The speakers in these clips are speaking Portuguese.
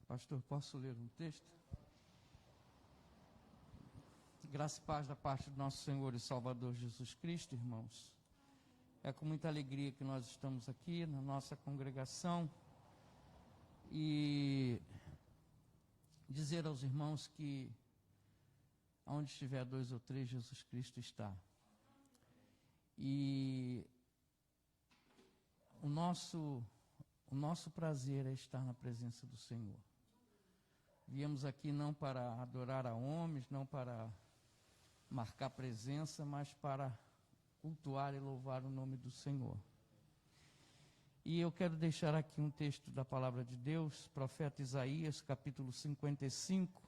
Pastor, posso ler um texto? Graça e paz da parte do nosso Senhor e Salvador Jesus Cristo, irmãos. É com muita alegria que nós estamos aqui na nossa congregação e dizer aos irmãos que onde estiver 2 ou 3, Jesus Cristo está. E o nosso prazer é estar na presença do Senhor. Viemos aqui não para adorar a homens, não para marcar presença, mas para cultuar e louvar o nome do Senhor. E eu quero deixar aqui um texto da palavra de Deus, profeta Isaías, capítulo 55,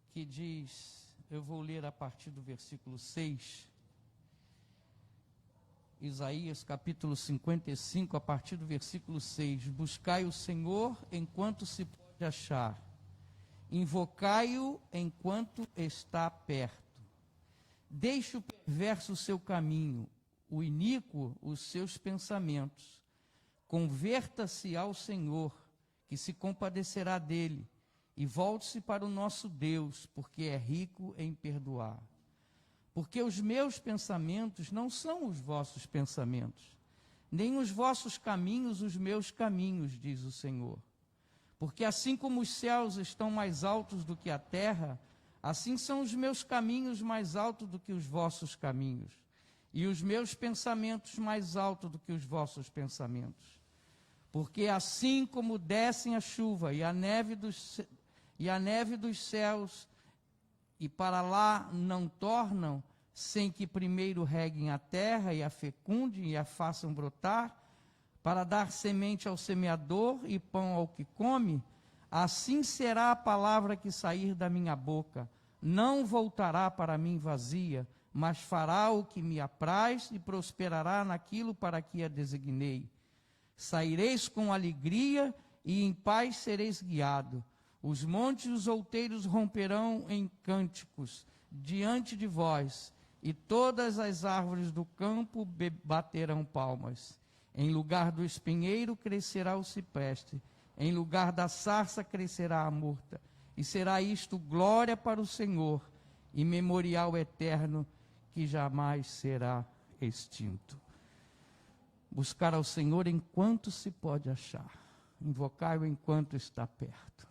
que diz, eu vou ler a partir do versículo 6, Isaías capítulo 55, a partir do versículo 6, buscai o Senhor enquanto se pode achar, invocai-o enquanto está perto. Deixe o perverso o seu caminho, o iníquo os seus pensamentos. Converta-se ao Senhor, que se compadecerá dele, e volte-se para o nosso Deus, porque é rico em perdoar. Porque os meus pensamentos não são os vossos pensamentos, nem os vossos caminhos os meus caminhos, diz o Senhor. Porque assim como os céus estão mais altos do que a terra, assim são os meus caminhos mais altos do que os vossos caminhos, e os meus pensamentos mais altos do que os vossos pensamentos. Porque assim como descem a chuva e a neve dos céus, e para lá não tornam, sem que primeiro reguem a terra e a fecundem e a façam brotar, para dar semente ao semeador e pão ao que come, assim será a palavra que sair da minha boca. Não voltará para mim vazia, mas fará o que me apraz e prosperará naquilo para que a designei. Saireis com alegria e em paz sereis guiado. Os montes e os outeiros romperão em cânticos diante de vós, e todas as árvores do campo baterão palmas. Em lugar do espinheiro crescerá o cipreste, em lugar da sarça crescerá a murta, e será isto glória para o Senhor, e memorial eterno que jamais será extinto. Buscar ao Senhor enquanto se pode achar, invocar-o enquanto está perto.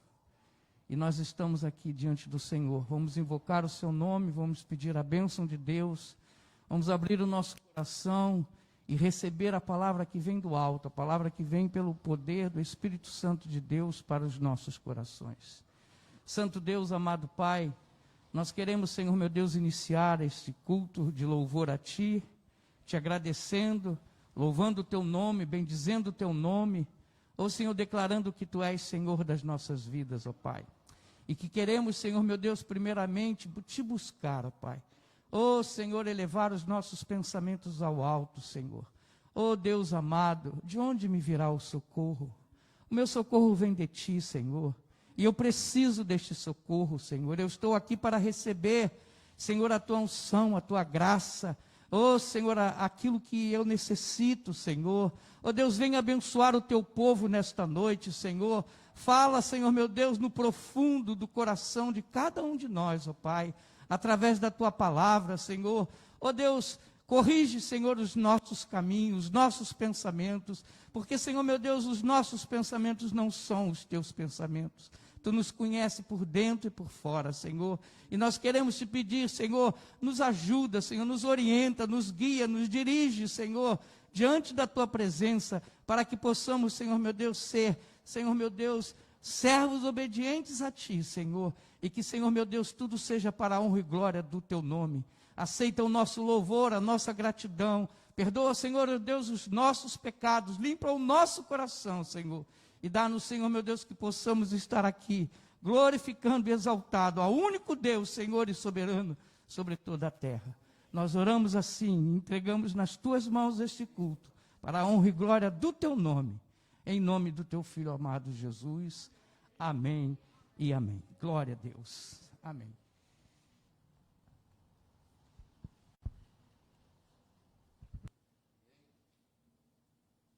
E nós estamos aqui diante do Senhor, vamos invocar o seu nome, vamos pedir a bênção de Deus, vamos abrir o nosso coração e receber a palavra que vem do alto, a palavra que vem pelo poder do Espírito Santo de Deus para os nossos corações. Santo Deus, amado Pai, nós queremos, Senhor meu Deus, iniciar este culto de louvor a Ti, te agradecendo, louvando o Teu nome, bendizendo o Teu nome, ó Senhor, declarando que Tu és Senhor das nossas vidas, ó Pai. E que queremos, Senhor meu Deus, primeiramente, Te buscar, ó Pai. Ó Senhor, elevar os nossos pensamentos ao alto, Senhor. Ó Deus amado, de onde me virá o socorro? O meu socorro vem de Ti, Senhor. E eu preciso deste socorro, Senhor. Eu estou aqui para receber, Senhor, a Tua unção, a Tua graça. Ó Senhor, aquilo que eu necessito, Senhor. Ó Deus, venha abençoar o Teu povo nesta noite, Senhor. Fala, Senhor meu Deus, no profundo do coração de cada um de nós, ó Pai, através da Tua palavra, Senhor. Ó Deus, corrige, Senhor, os nossos caminhos, os nossos pensamentos, porque, Senhor meu Deus, os nossos pensamentos não são os Teus pensamentos. Tu nos conheces por dentro e por fora, Senhor. E nós queremos Te pedir, Senhor, nos ajuda, Senhor, nos orienta, nos guia, nos dirige, Senhor, diante da Tua presença, para que possamos, Senhor meu Deus, ser, Senhor meu Deus, servos obedientes a Ti, Senhor. E que, Senhor meu Deus, tudo seja para a honra e glória do Teu nome. Aceita o nosso louvor, a nossa gratidão. Perdoa, Senhor Deus, os nossos pecados. Limpa o nosso coração, Senhor. E dá-nos, Senhor meu Deus, que possamos estar aqui, glorificando e exaltado ao único Deus, Senhor e soberano, sobre toda a terra. Nós oramos assim, entregamos nas Tuas mãos este culto, para a honra e glória do Teu nome, em nome do Teu Filho amado Jesus. Amém e amém. Glória a Deus. Amém.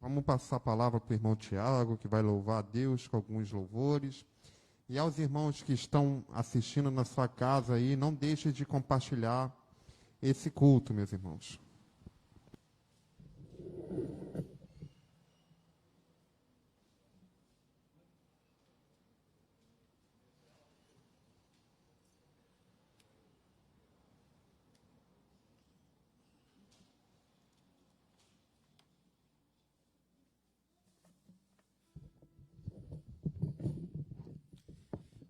Vamos passar a palavra para o irmão Tiago, que vai louvar a Deus com alguns louvores. E aos irmãos que estão assistindo na sua casa aí, não deixe de compartilhar esse culto, meus irmãos.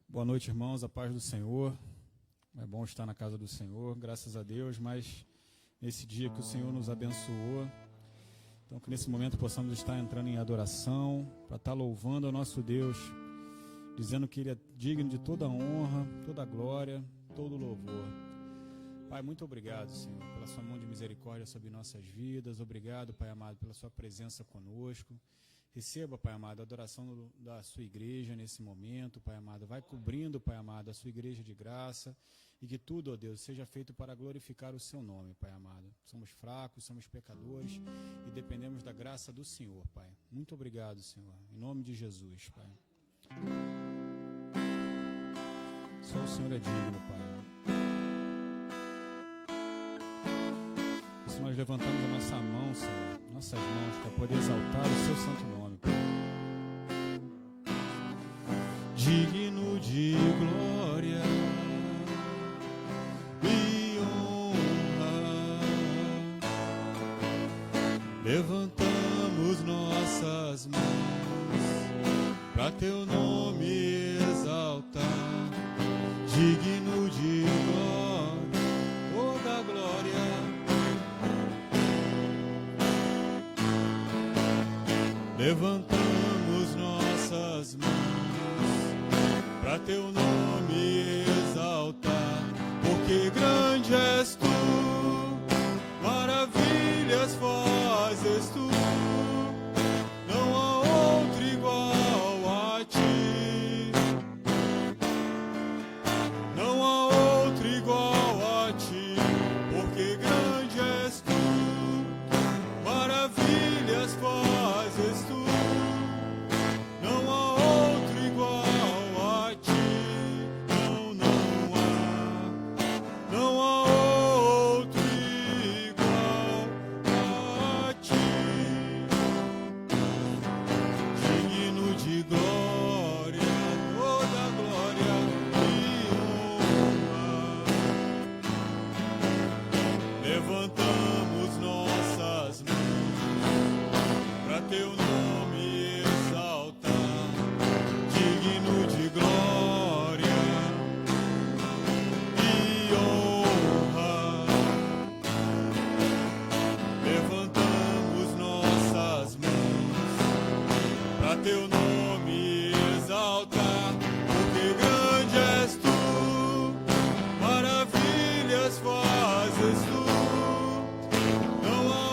Boa noite, irmãos, a paz do Senhor. É bom estar na casa do Senhor, graças a Deus, mas nesse dia que o Senhor nos abençoou, então que nesse momento possamos estar entrando em adoração, para estar louvando ao nosso Deus, dizendo que Ele é digno de toda a honra, toda a glória, todo o louvor. Pai, muito obrigado, Senhor, pela sua mão de misericórdia sobre nossas vidas. Obrigado, Pai amado, pela sua presença conosco. Receba, Pai amado, a adoração da sua igreja nesse momento, Pai amado. Vai cobrindo, Pai amado, a sua igreja de graça e que tudo, ó Deus, seja feito para glorificar o seu nome, Pai amado. Somos fracos, somos pecadores e dependemos da graça do Senhor, Pai. Muito obrigado, Senhor. Em nome de Jesus, Pai. Só o Senhor é digno, Pai. E se nós levantamos a nossa mão, Senhor, nossas mãos, para poder exaltar o seu santo nome, digno de glória e honra, levantamos nossas mãos para teu nome exaltar, digno de glória, toda glória, levantamos nossas mãos para teu nome exaltar, porque grande és tu, maravilhas fazes tu, não há outro igual a ti, não há outro igual a ti, porque grande és tu, maravilhas fazes tu, não há outro igual a ti, não há outro igual a ti, digno de glória, toda glória e honra, levantamos nossas mãos para teu nome exaltar, digno de glória e honra, levantamos nossas mãos para teu nome exaltar, porque grande és tu, maravilhas fazes tu, não há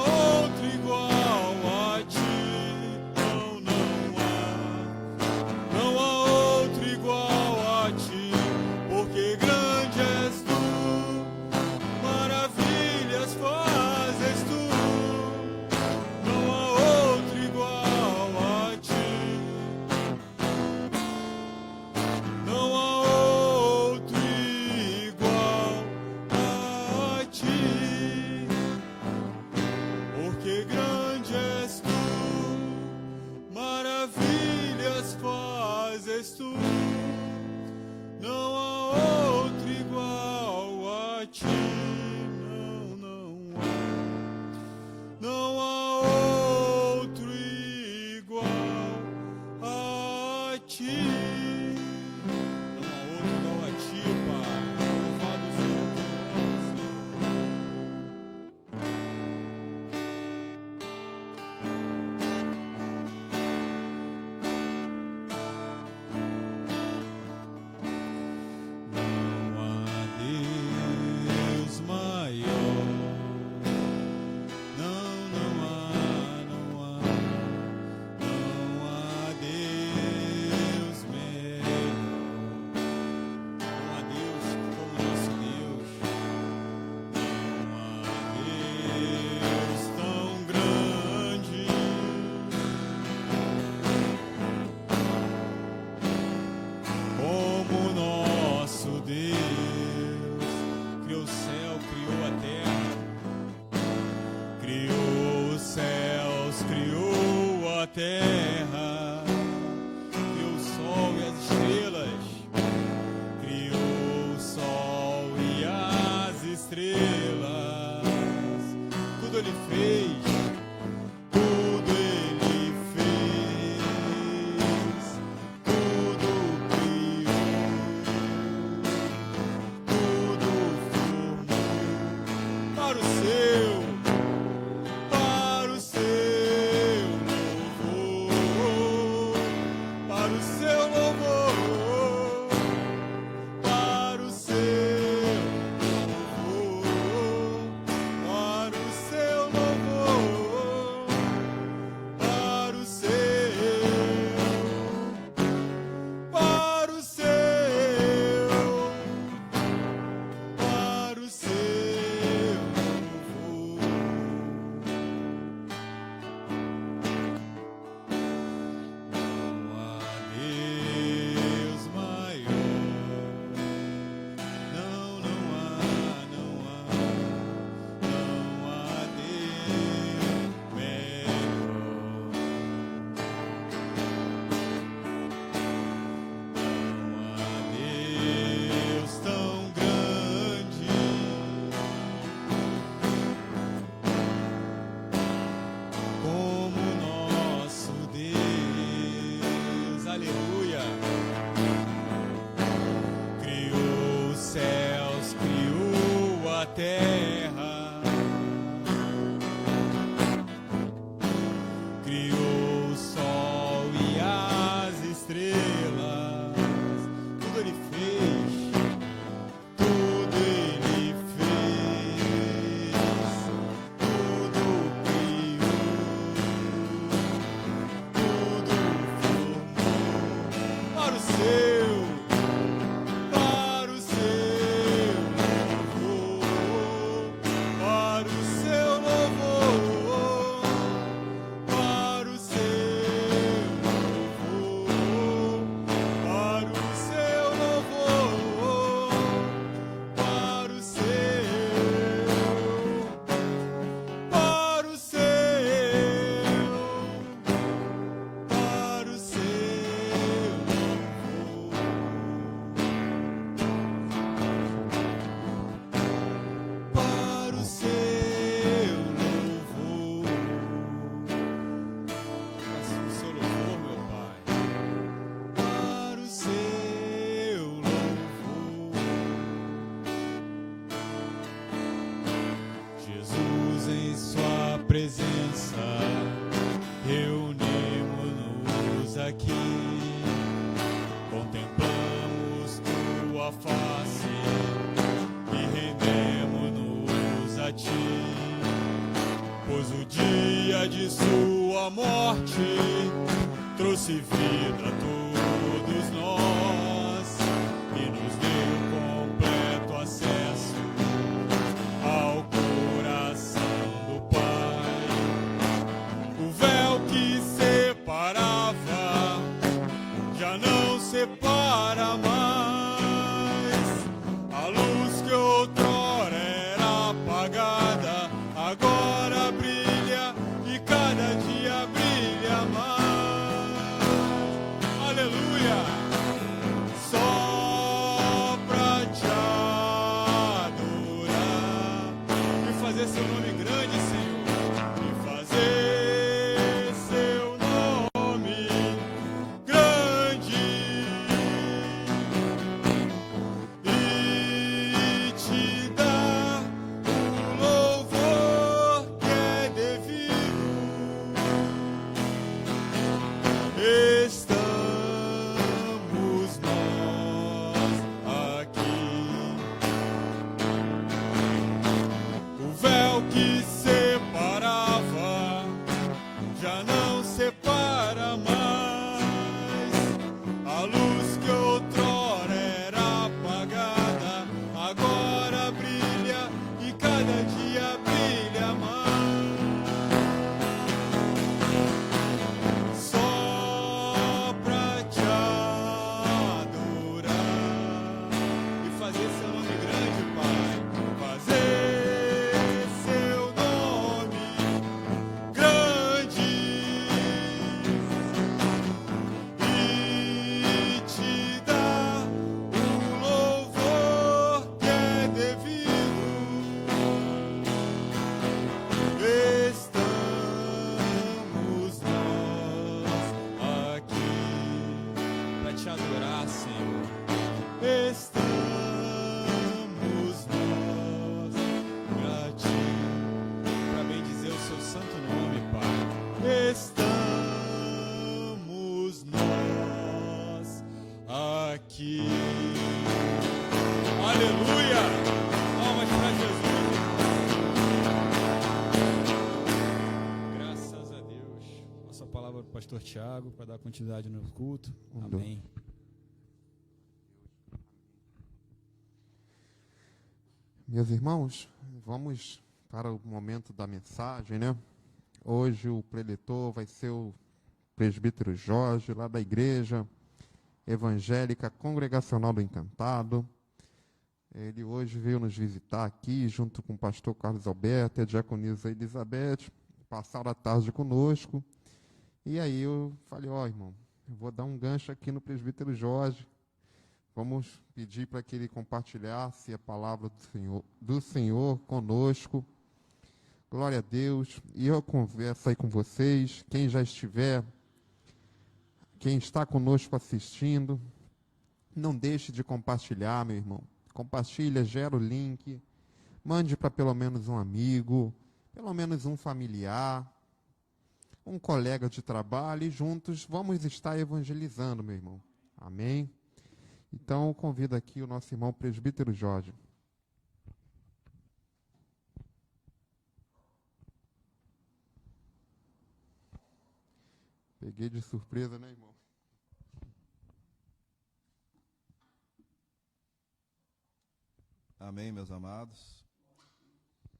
outro igual a ti, não há outro igual a ti, porque grande és tu, maravilhas fazes tu, não há outro igual a ti, não há outro igual a ti, porque grande és tu, maravilhas fazes tu, não há outro igual a ti, não há outro igual a ti, não há outro igual a ti, Pai, louvado seja o teu nome, Senhor. Não há Deus a terra, criou o sol e as estrelas, tudo Ele fez, tudo Ele fez, tudo criou, tudo formou para o seu presença, reunimos-nos aqui, contemplamos tua face e rendemos-nos a ti, pois o dia de sua morte trouxe vida a todos nós e nos deu completo acesso ao coração do Pai. O véu que separava já não separa mais. A luz que outrora era apagada agora brilha e cada dia brilha mais. Aleluia! Só pra te adorar e fazer seu nome grande, Senhor, e fazer seu nome grande e te dar o louvor que é devido. Estamos nós aqui. O véu que separava já não separa mais. A luz que outrora era apagada agora brilha e cada dia brilha mais. Só pra te adorar e fazer seu nome grande, Pai. Fazer seu nome grande e te dar o louvor que é devido. Estamos nós aqui pra te adorar, Senhor. Estamos nós pra ti, pra bendizer o seu santo nome, Pai. Estamos nós aqui. Aleluia! Palmas pra Jesus. Graças a Deus. Nossa palavra para o pastor Tiago, para dar continuidade no culto. Amém. Meus irmãos, vamos para o momento da mensagem, né? Hoje o preletor vai ser o presbítero Jorge, lá da Igreja Evangélica Congregacional do Encantado. Ele hoje veio nos visitar aqui, junto com o pastor Carlos Alberto e a diaconisa Elizabeth, passaram a tarde conosco. E aí eu falei, irmão, eu vou dar um gancho aqui no presbítero Jorge. Vamos pedir para que ele compartilhasse a palavra do Senhor conosco. Glória a Deus. E eu converso aí com vocês, quem já estiver, quem está conosco assistindo, não deixe de compartilhar, meu irmão. Compartilha, gera o link, Mande para pelo menos um amigo, pelo menos um familiar, um colega de trabalho, e juntos vamos estar evangelizando, meu irmão. Amém? Então, eu convido aqui o nosso irmão presbítero Jorge. Peguei de surpresa, né, irmão? Amém, meus amados.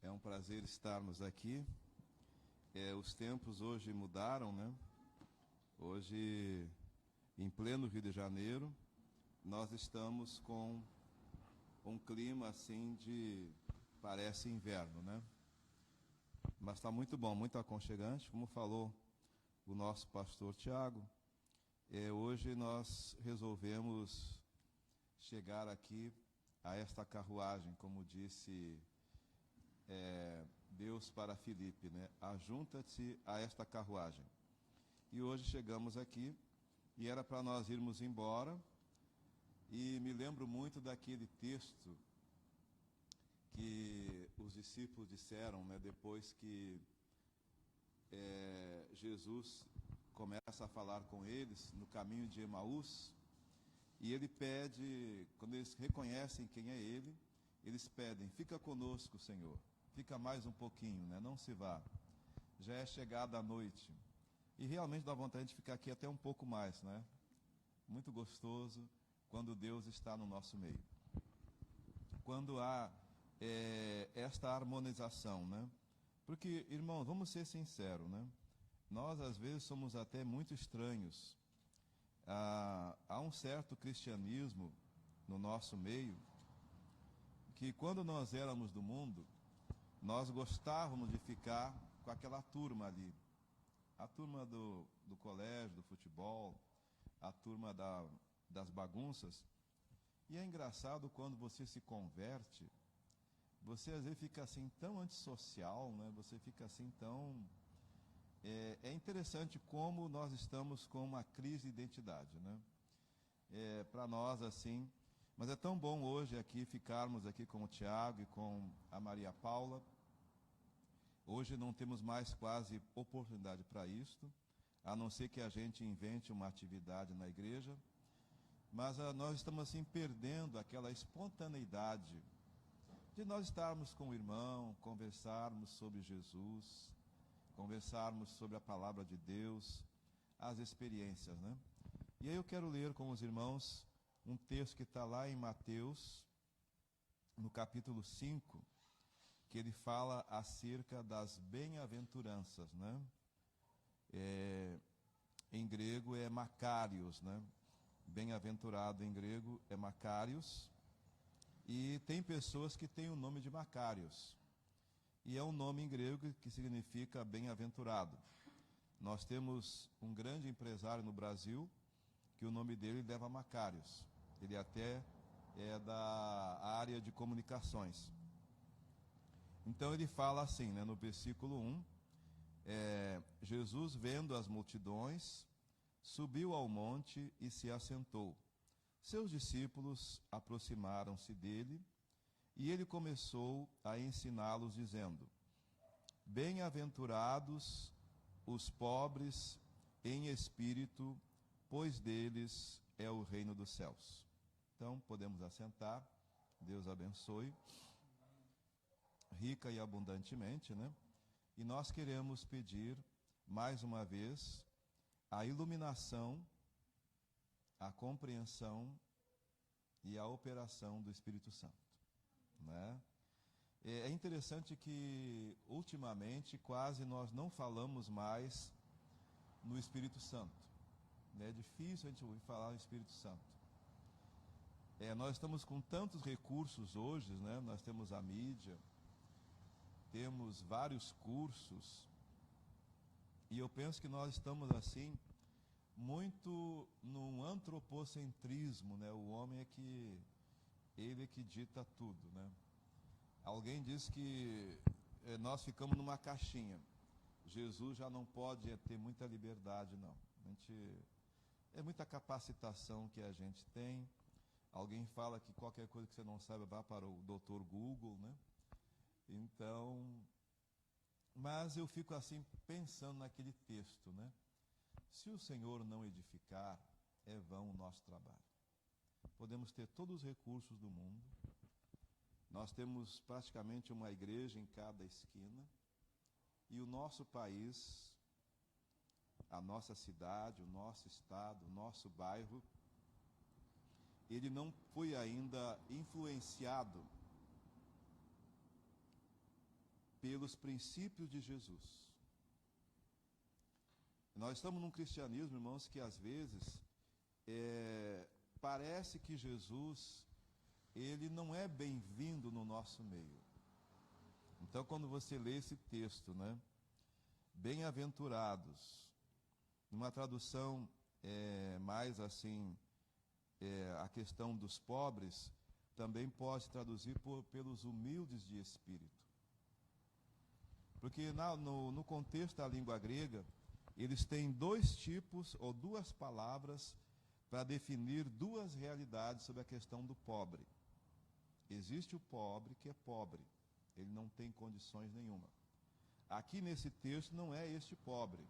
É um prazer estarmos aqui. Os tempos hoje mudaram, né? Hoje, em pleno Rio de Janeiro, nós estamos com um clima assim parece inverno, né? Mas está muito bom, muito aconchegante. Como falou o nosso pastor Tiago, hoje nós resolvemos chegar aqui a esta carruagem, como disse Deus para Filipe, né? Ajunta-te a esta carruagem. E hoje chegamos aqui e era para nós irmos embora, e me lembro muito daquele texto que os discípulos disseram, né, depois que Jesus começa a falar com eles no caminho de Emaús, e ele pede, quando eles reconhecem quem é ele, eles pedem: fica conosco, Senhor, fica mais um pouquinho, né? Não se vá, já é chegada a noite. E realmente dá vontade de ficar aqui até um pouco mais, né? Muito gostoso quando Deus está no nosso meio. Quando há esta harmonização, né? Porque, irmãos, vamos ser sinceros, né? Nós, às vezes, somos até muito estranhos. Há um certo cristianismo no nosso meio que, quando nós éramos do mundo, nós gostávamos de ficar com aquela turma ali. A turma do colégio, do futebol, a turma das bagunças. E é engraçado quando você se converte, você às vezes fica assim tão antissocial, né? Você fica assim tão... É interessante como nós estamos com uma crise de identidade, né? Para nós assim, mas é tão bom hoje aqui ficarmos aqui com o Tiago e com a Maria Paula. Hoje não temos mais quase oportunidade para isto, a não ser que a gente invente uma atividade na igreja, mas nós estamos assim perdendo aquela espontaneidade de nós estarmos com o irmão, conversarmos sobre Jesus, conversarmos sobre a palavra de Deus, as experiências, né? E aí eu quero ler com os irmãos um texto que está lá em Mateus, no capítulo 5, que ele fala acerca das bem-aventuranças, né? Em grego é Macários, né? Bem-aventurado em grego é Macários, e tem pessoas que têm o nome de Macários, e é um nome em grego que significa bem-aventurado. Nós temos um grande empresário no Brasil, que o nome dele leva Macários, ele até é da área de comunicações. Então ele fala assim, né, no versículo 1, Jesus, vendo as multidões, subiu ao monte e se assentou. Seus discípulos aproximaram-se dele, e ele começou a ensiná-los, dizendo: bem-aventurados os pobres em espírito, pois deles é o reino dos céus. Então, podemos assentar. Deus abençoe, rica e abundantemente, né? E nós queremos pedir, mais uma vez, a iluminação, a compreensão e a operação do Espírito Santo, né? É interessante que, ultimamente, quase nós não falamos mais no Espírito Santo, né? É difícil a gente ouvir falar no Espírito Santo. Nós estamos com tantos recursos hoje, né? Nós temos a mídia, temos vários cursos, e eu penso que nós estamos assim muito num antropocentrismo, né? O homem ele é que dita tudo, né? Alguém diz que nós ficamos numa caixinha. Jesus já não pode ter muita liberdade, não. É muita capacitação que a gente tem. Alguém fala que qualquer coisa que você não saiba, vá para o Dr. Google, né? Então, mas eu fico assim pensando naquele texto, né? Se o Senhor não edificar, é vão o nosso trabalho. Podemos ter todos os recursos do mundo, nós temos praticamente uma igreja em cada esquina, e o nosso país, a nossa cidade, o nosso estado, o nosso bairro, ele não foi ainda influenciado pelos princípios de Jesus. Nós estamos num cristianismo, irmãos, que às vezes parece que Jesus, ele não é bem-vindo no nosso meio. Então, quando você lê esse texto, né? Bem-aventurados, numa tradução mais assim, a questão dos pobres, também pode se traduzir pelos humildes de espírito. Porque no contexto da língua grega, eles têm dois tipos ou duas palavras para definir duas realidades sobre a questão do pobre. Existe o pobre que é pobre, ele não tem condições nenhuma. Aqui nesse texto não é este pobre,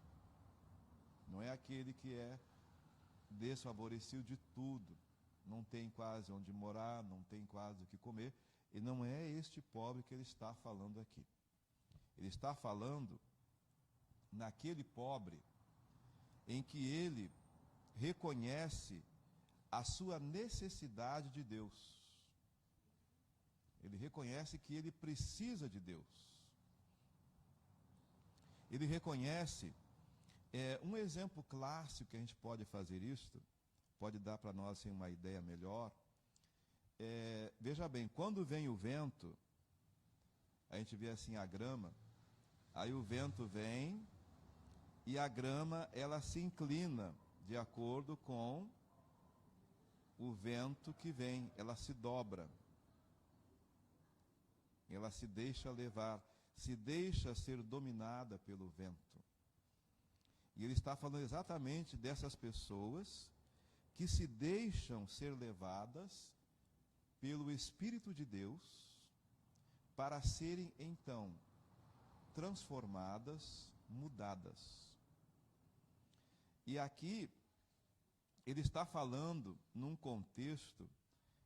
não é aquele que é desfavorecido de tudo, não tem quase onde morar, não tem quase o que comer, e não é este pobre que ele está falando aqui. Ele está falando naquele pobre em que ele reconhece a sua necessidade de Deus. Ele reconhece que ele precisa de Deus. Ele reconhece, um exemplo clássico que a gente pode fazer isto, pode dar para nós assim, uma ideia melhor. Veja bem, quando vem o vento, a gente vê assim a grama, aí o vento vem e a grama ela se inclina de acordo com o vento que vem, ela se dobra, ela se deixa levar, se deixa ser dominada pelo vento. E ele está falando exatamente dessas pessoas que se deixam ser levadas pelo Espírito de Deus para serem então transformadas, mudadas. E aqui ele está falando num contexto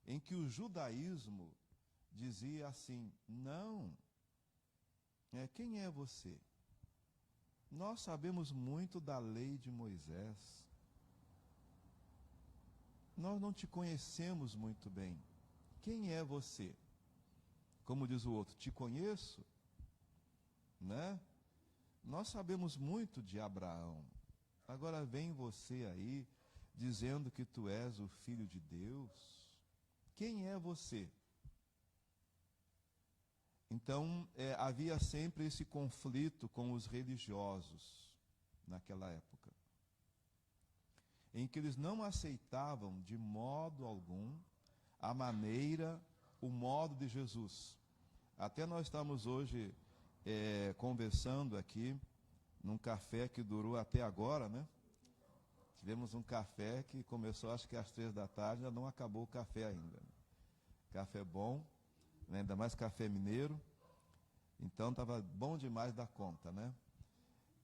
em que o judaísmo dizia assim: não, quem é você? Nós sabemos muito da lei de Moisés. Nós não te conhecemos muito bem. Quem é você? Como diz o outro, te conheço? Né? Nós sabemos muito de Abraão. Agora vem você aí dizendo que tu és o filho de Deus. Quem é você? Então, havia sempre esse conflito com os religiosos naquela época, em que eles não aceitavam de modo algum a maneira, o modo de Jesus. Até nós estamos hoje conversando aqui, num café que durou até agora, né? Tivemos um café que começou acho que às 3 da tarde, já não acabou o café ainda. Café bom, né? Ainda mais café mineiro, então estava bom demais da conta, né?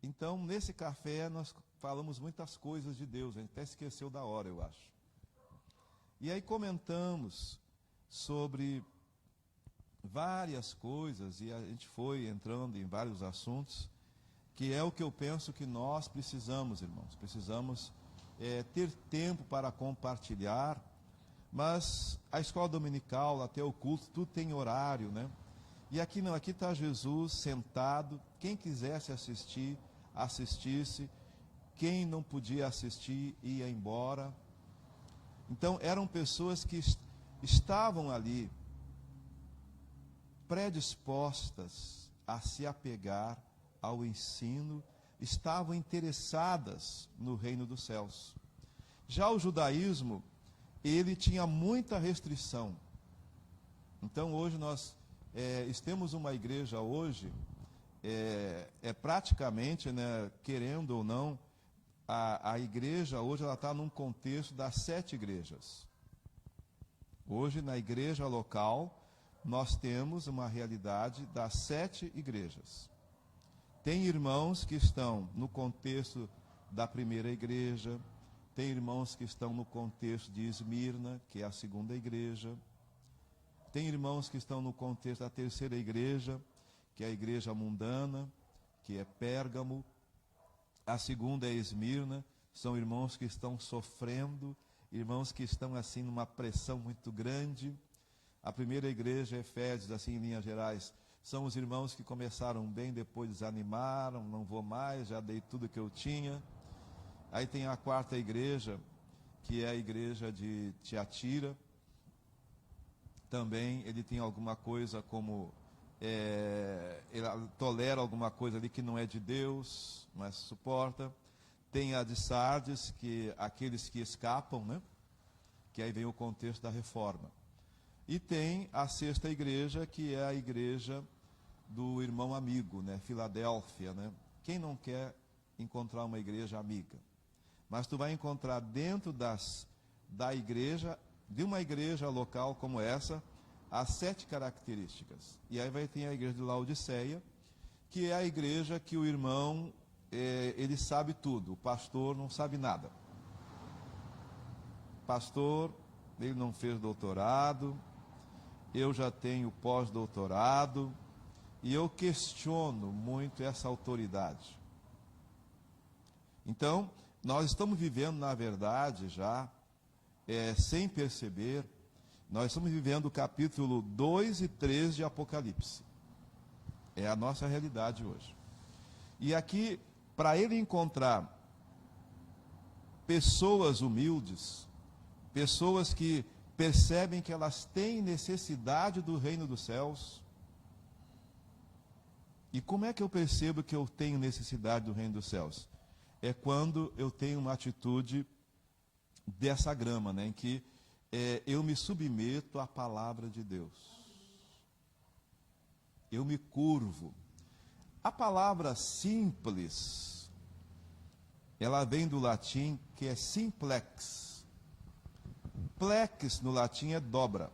Então, nesse café nós falamos muitas coisas de Deus, a gente até esqueceu da hora, eu acho. E aí comentamos sobre várias coisas, e a gente foi entrando em vários assuntos, que é o que eu penso que nós precisamos, irmãos. Precisamos ter tempo para compartilhar, mas a escola dominical, até o culto, tudo tem horário, né? E aqui não, aqui está Jesus sentado, quem quisesse assistir, assistisse, quem não podia assistir, ia embora. Então, eram pessoas que estavam ali, predispostas a se apegar ao ensino, estavam interessadas no reino dos céus. Já o judaísmo, ele tinha muita restrição. Então, hoje nós temos uma igreja hoje, praticamente, né, querendo ou não, a igreja hoje ela está num contexto das 7 igrejas. Hoje, na igreja local, nós temos uma realidade das 7 igrejas. Tem irmãos que estão no contexto da primeira igreja, tem irmãos que estão no contexto de Esmirna, que é a segunda igreja, tem irmãos que estão no contexto da terceira igreja, que é a igreja mundana, que é Pérgamo, a segunda é Esmirna, são irmãos que estão sofrendo, irmãos que estão assim numa pressão muito grande. A primeira igreja, Efésios, assim em linhas gerais, são os irmãos que começaram bem, depois desanimaram, não vou mais, já dei tudo que eu tinha. Aí tem a quarta igreja, que é a igreja de Tiatira. Também ele tem alguma coisa como, ele tolera alguma coisa ali que não é de Deus, mas suporta. Tem a de Sardes, que aqueles que escapam, né? Que aí vem o contexto da reforma. E tem a sexta igreja, que é a igreja do irmão amigo, né? Filadélfia, né? Quem não quer encontrar uma igreja amiga? Mas tu vai encontrar dentro da igreja, de uma igreja local como essa, as 7 características. E aí vai ter a igreja de Laodiceia, que é a igreja que o irmão, ele sabe tudo, o pastor não sabe nada. Pastor, ele não fez doutorado, eu já tenho pós-doutorado, e eu questiono muito essa autoridade. Então, nós estamos vivendo, na verdade, já, sem perceber, nós estamos vivendo o capítulo 2 e 3 de Apocalipse. É a nossa realidade hoje. E aqui, para ele encontrar pessoas humildes, pessoas que percebem que elas têm necessidade do reino dos céus. E como é que eu percebo que eu tenho necessidade do reino dos céus? É quando eu tenho uma atitude dessa grama, né, em que eu me submeto à palavra de Deus. Eu me curvo. A palavra simples, ela vem do latim, que é simplex. Plex no latim é dobra.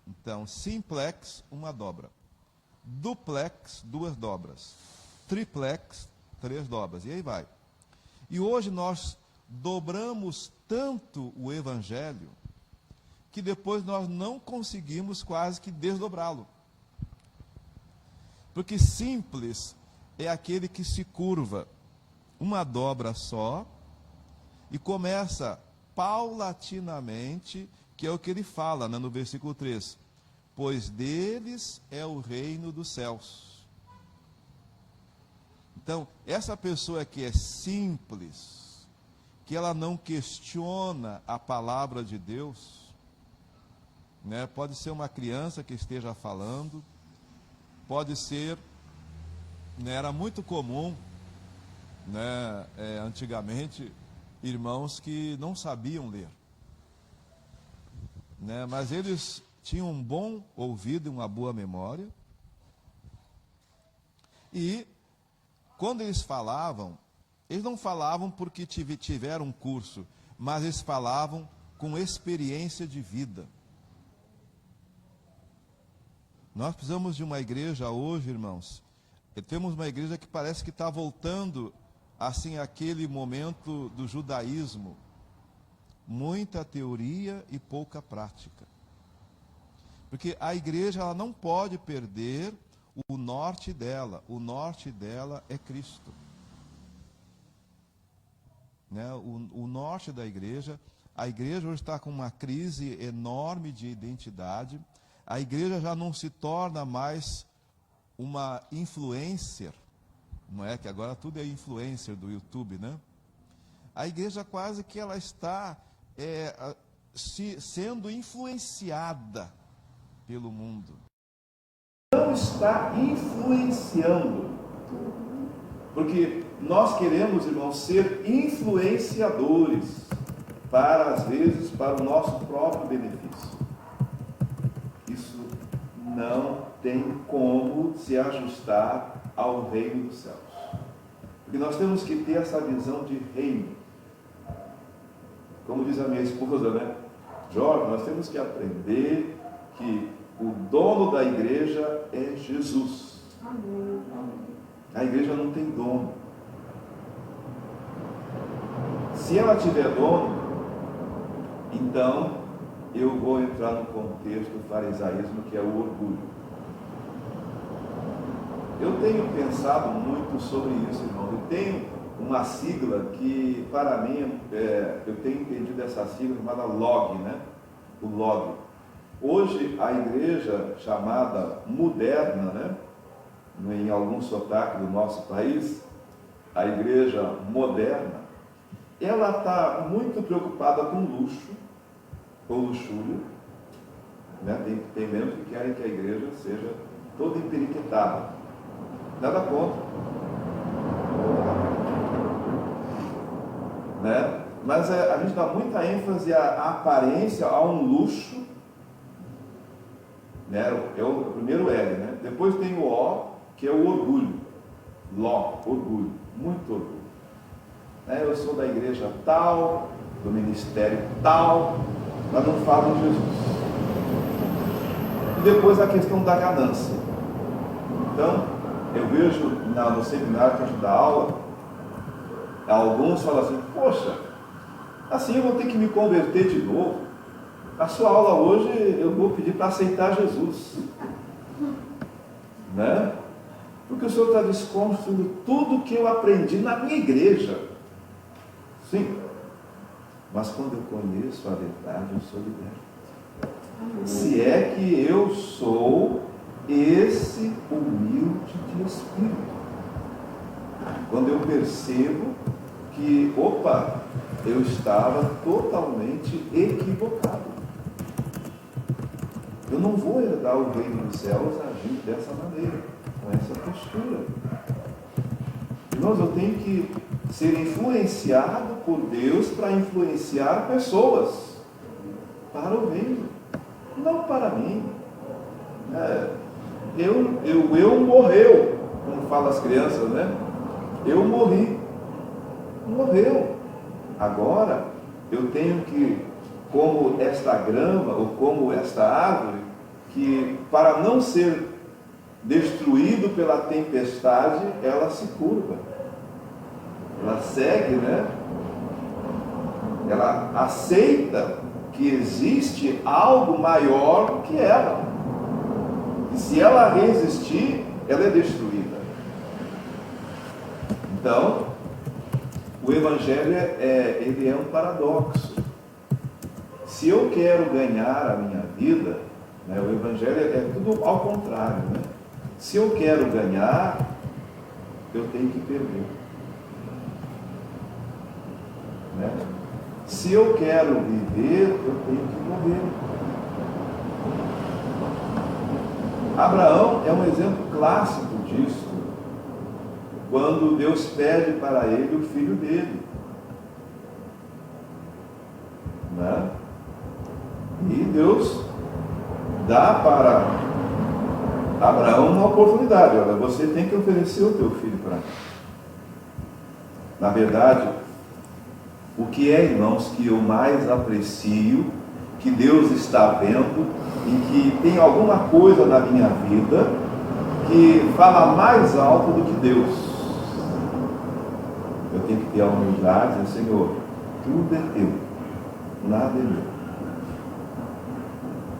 Então, simplex, uma dobra. Duplex, 2 dobras. Triplex, 3 dobras. E aí vai. E hoje nós dobramos tanto o evangelho que depois nós não conseguimos quase que desdobrá-lo. Porque simples é aquele que se curva uma dobra só e começa paulatinamente, que é o que ele fala, né, no versículo 3. Pois deles é o reino dos céus. Então, essa pessoa que é simples, que ela não questiona a palavra de Deus, né, pode ser uma criança que esteja falando, pode ser, né, era muito comum, né, antigamente, irmãos que não sabiam ler, né, mas eles tinham um bom ouvido e uma boa memória, e quando eles falavam, eles não falavam porque tiveram um curso, mas eles falavam com experiência de vida. Nós precisamos de uma igreja hoje, irmãos. Temos uma igreja que parece que está voltando assim aquele momento do judaísmo. Muita teoria e pouca prática. Porque a igreja ela não pode perder o norte dela. O norte dela é Cristo. Né? O norte da igreja, a igreja hoje está com uma crise enorme de identidade. A igreja já não se torna mais uma influencer, não é? Que agora tudo é influencer do YouTube, né? A igreja quase que ela está sendo influenciada pelo mundo. Não está influenciando. Porque nós queremos, irmãos, ser influenciadores para, às vezes, para o nosso próprio benefício. Isso não tem como se ajustar ao reino dos céus. Porque nós temos que ter essa visão de reino. Como diz a minha esposa, né? Jorge, nós temos que aprender que o dono da igreja é Jesus. A igreja não tem dono. Se ela tiver dono, então eu vou entrar no contexto do farisaísmo, que é o orgulho. Eu tenho pensado muito sobre isso, irmão. Eu tenho uma sigla que, para mim, eu tenho entendido essa sigla chamada LOG, né? O LOG. Hoje, a igreja chamada moderna, né? Em algum sotaque do nosso país, a igreja moderna, ela está muito preocupada com luxo, com luxúria, né? Tem membros que querem que a igreja seja toda emperiquitada. Nada contra. Né? Mas a gente dá muita ênfase à aparência, a um luxo, né? É o primeiro L, né? Depois tem o O, que é o orgulho. Ló, orgulho, muito orgulho. Eu sou da igreja tal, do ministério tal, mas não falo de Jesus. E depois a questão da ganância. Então, eu vejo no seminário que a gente dá aula, alguns falam assim: poxa, assim eu vou ter que me converter de novo. A sua aula hoje eu vou pedir para aceitar Jesus, né? Porque o Senhor está desconstruindo tudo que eu aprendi na minha igreja. Sim, mas quando eu conheço a verdade, eu sou liberto. Se é que eu sou esse humilde de espírito. Quando eu percebo que, eu estava totalmente equivocado. Eu não vou herdar o reino dos céus agindo dessa maneira, com essa postura. Irmãos, eu tenho que ser influenciado por Deus para influenciar pessoas para o reino, não para mim. Eu morreu, como falam as crianças, né? Eu morri. Morreu. Agora, eu tenho que, como esta grama, ou como esta árvore, que para não ser destruído pela tempestade, ela se curva. Ela segue, né? Ela aceita que existe algo maior que ela. E se ela resistir, ela é destruída. Então, o Evangelho ele é um paradoxo. Se eu quero ganhar a minha vida, né, o Evangelho é tudo ao contrário, né? Se eu quero ganhar, eu tenho que perder. Né? Se eu quero viver, eu tenho que morrer. Abraão é um exemplo clássico disso, quando Deus pede para ele o filho dele. Né? E Deus dá para Abraão uma oportunidade. Olha, você tem que oferecer o teu filho para mim. Na verdade, o que é, irmãos, que eu mais aprecio, que Deus está vendo, e que tem alguma coisa na minha vida que fala mais alto do que Deus? Eu tenho que ter a humildade e dizer: Senhor, tudo é teu, nada é meu.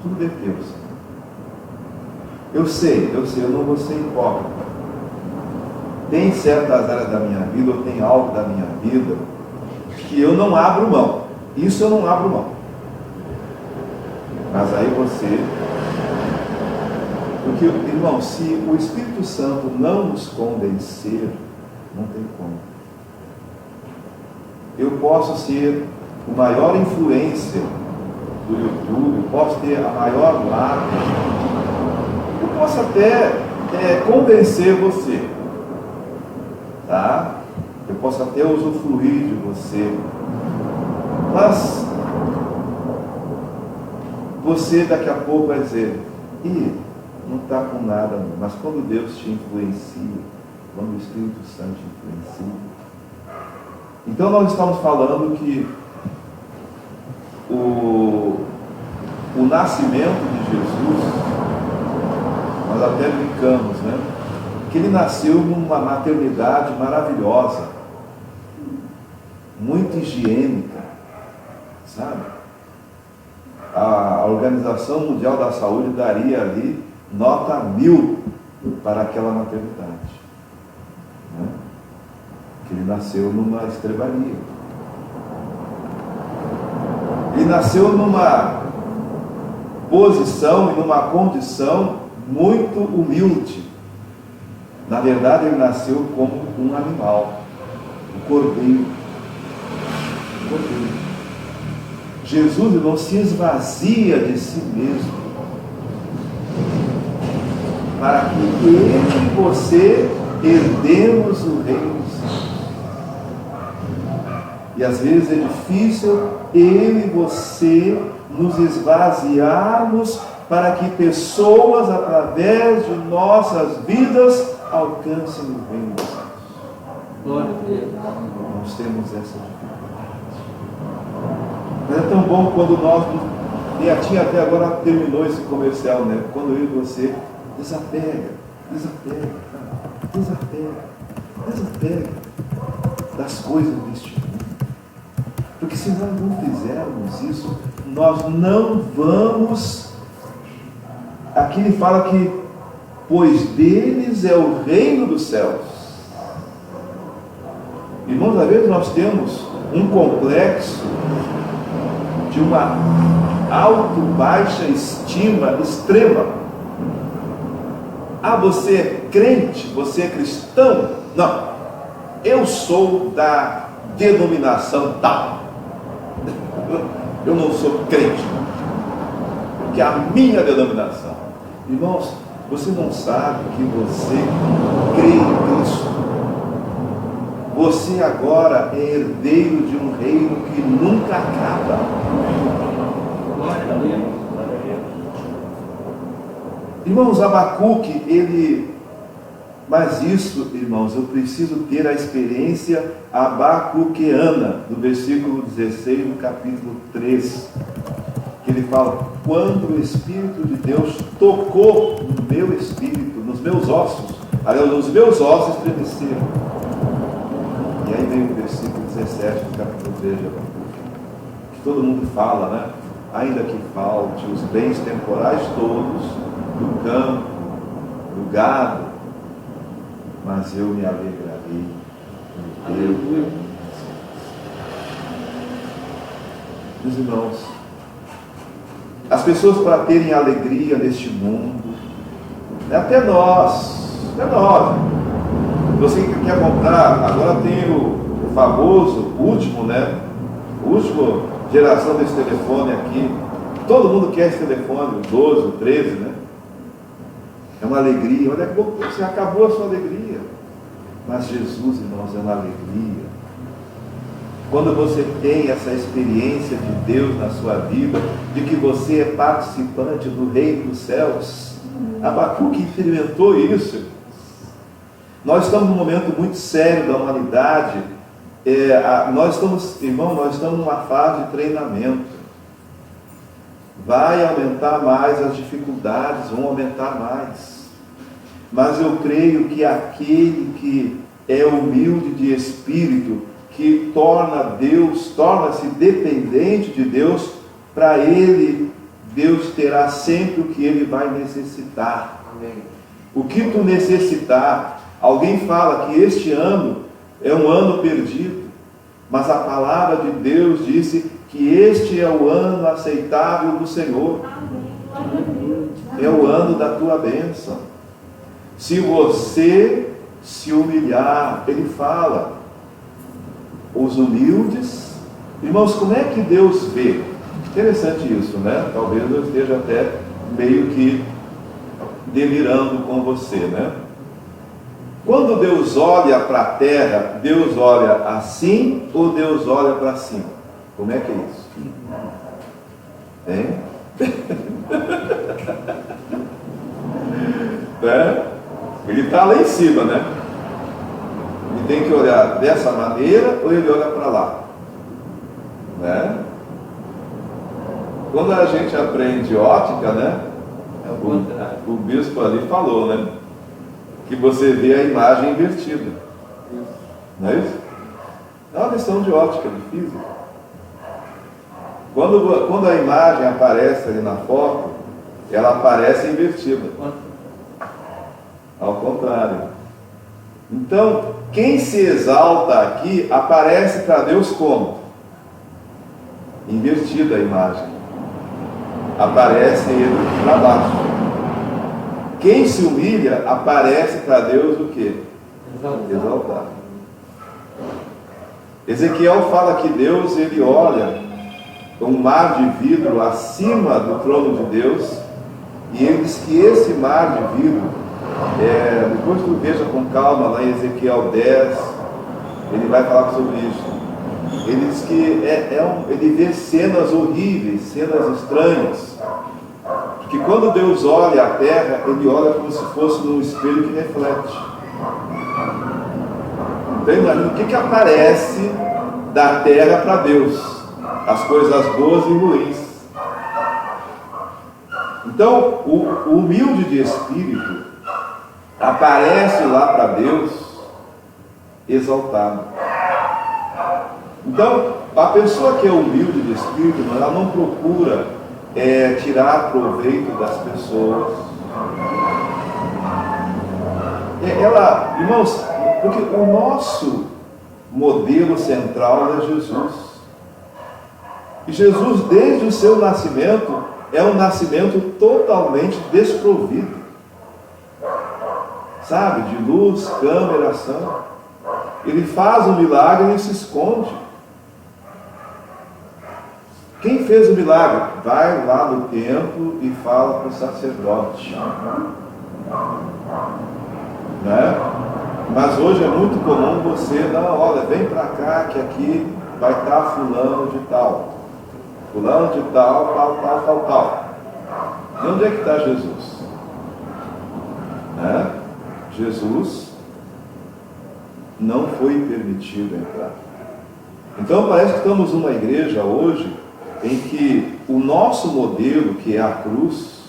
Tudo é teu, Senhor. Eu sei, eu não vou ser hipócrita. Tem certas áreas da minha vida, ou tem algo da minha vida, que eu não abro mão. Isso eu não abro mão. Mas aí você... Porque, irmão, se o Espírito Santo não nos convencer, não tem como. Eu posso ser o maior influencer do YouTube, eu posso ter a maior live, eu posso até convencer você, tá? Eu posso até usufruir de você, mas você daqui a pouco vai dizer: não está com nada, não. Mas quando Deus te influencia, quando o Espírito Santo te influencia, então nós estamos falando que o nascimento de Jesus até brincamos, né? Que ele nasceu numa maternidade maravilhosa, muito higiênica, sabe? A Organização Mundial da Saúde daria ali nota 1000 para aquela maternidade, né? Que ele nasceu numa estrebaria. Ele nasceu numa posição e numa condição muito humilde. Na verdade, ele nasceu como um animal, um cordeiro. Um cordeiro. Jesus não se esvazia de si mesmo, para que ele e você herdemos o reino dos céus. E às vezes é difícil eu e você nos esvaziarmos para que pessoas, através de nossas vidas, alcancem o reino dos céus. Glória a Deus. Nós temos essa dificuldade. Mas é tão bom quando nós, e a tia até agora terminou esse comercial, né? Quando eu e você desapega das coisas deste mundo. Porque se nós não fizermos isso, nós não vamos. Aqui ele fala que, pois deles é o reino dos céus. Irmãos, às vezes nós temos um complexo de uma baixa estima extrema. Ah, você é crente, você é cristão? Não, eu sou da denominação tal. Eu não sou crente, porque é a minha denominação. Irmãos, você não sabe que você crê em Cristo. Você agora é herdeiro de um reino que nunca acaba. Irmãos, Abacuque, mas isso, irmãos, eu preciso ter a experiência abacuqueana, do versículo 16 do capítulo 3, que ele fala: quando o Espírito de Deus tocou no meu espírito, nos meus ossos, aliás, os meus ossos estremeceram. E aí vem o versículo 17 do capítulo 3 de Abacuque, que todo mundo fala, né? Ainda que falte os bens temporais todos, do campo, do gado, mas eu me alegrarei em Deus. Meus irmãos, as pessoas, para terem alegria neste mundo, até nós, você que quer comprar, agora tem o famoso, último, né? Última geração desse telefone aqui. Todo mundo quer esse telefone, o 12, o 13, né? É uma alegria. Olha que você acabou a sua alegria. Mas Jesus, irmãos, é uma alegria. Quando você tem essa experiência de Deus na sua vida, de que você é participante do reino dos céus. Abacuque experimentou isso. Nós estamos num momento muito sério da humanidade. Nós estamos numa fase de treinamento. Vai aumentar mais as dificuldades, vão aumentar mais. Mas eu creio que aquele que é humilde de espírito, que torna-se dependente de Deus, para ele, Deus terá sempre o que ele vai necessitar. Amém. O que tu necessitar. Alguém fala que este ano é um ano perdido, mas a palavra de Deus disse que este é o ano aceitável do Senhor. É o ano da tua bênção. Se você se humilhar, ele fala, os humildes. Irmãos, como é que Deus vê? Interessante isso, né? Talvez eu esteja até meio que delirando com você, né? Quando Deus olha para a terra, Deus olha assim ou Deus olha para cima? Como é que é isso? Hein? Ele está lá em cima, né? Ele tem que olhar dessa maneira ou ele olha para lá? Né? Quando a gente aprende ótica, né? É o contrário. O bispo ali falou, né? Que você vê a imagem invertida. Não é isso? É uma questão de ótica, de física. Quando a imagem aparece ali na foto, ela aparece invertida. Ao contrário. Então, quem se exalta aqui aparece para Deus como? Invertida a imagem. Aparece ele para baixo. Quem se humilha aparece para Deus o quê? Exaltado. Ezequiel fala que Deus, ele olha um mar de vidro acima do trono de Deus, e ele diz que esse mar de vidro, depois tu veja com calma lá em Ezequiel 10, ele vai falar sobre isso. Ele diz que ele vê cenas horríveis, cenas estranhas, porque quando Deus olha a terra, ele olha como se fosse num espelho que reflete. Então imagina o que aparece da terra para Deus, as coisas boas e ruins. Então o humilde de espírito aparece lá para Deus exaltado. Então a pessoa que é humilde de espírito, ela não procura tirar proveito das pessoas. Irmãos, porque o nosso modelo central é Jesus. E Jesus, desde o seu nascimento, é um nascimento totalmente desprovido. Sabe? De luz, câmera, ação. Ele faz um milagre e se esconde. Quem fez o milagre? Vai lá no templo e fala para o sacerdote. Né? Mas hoje é muito comum você, não, olha, vem para cá que aqui vai estar fulano de tal. Fulano de tal. E onde é que está Jesus? Né? Jesus não foi permitido entrar. Então parece que estamos numa igreja hoje em que o nosso modelo, que é a cruz,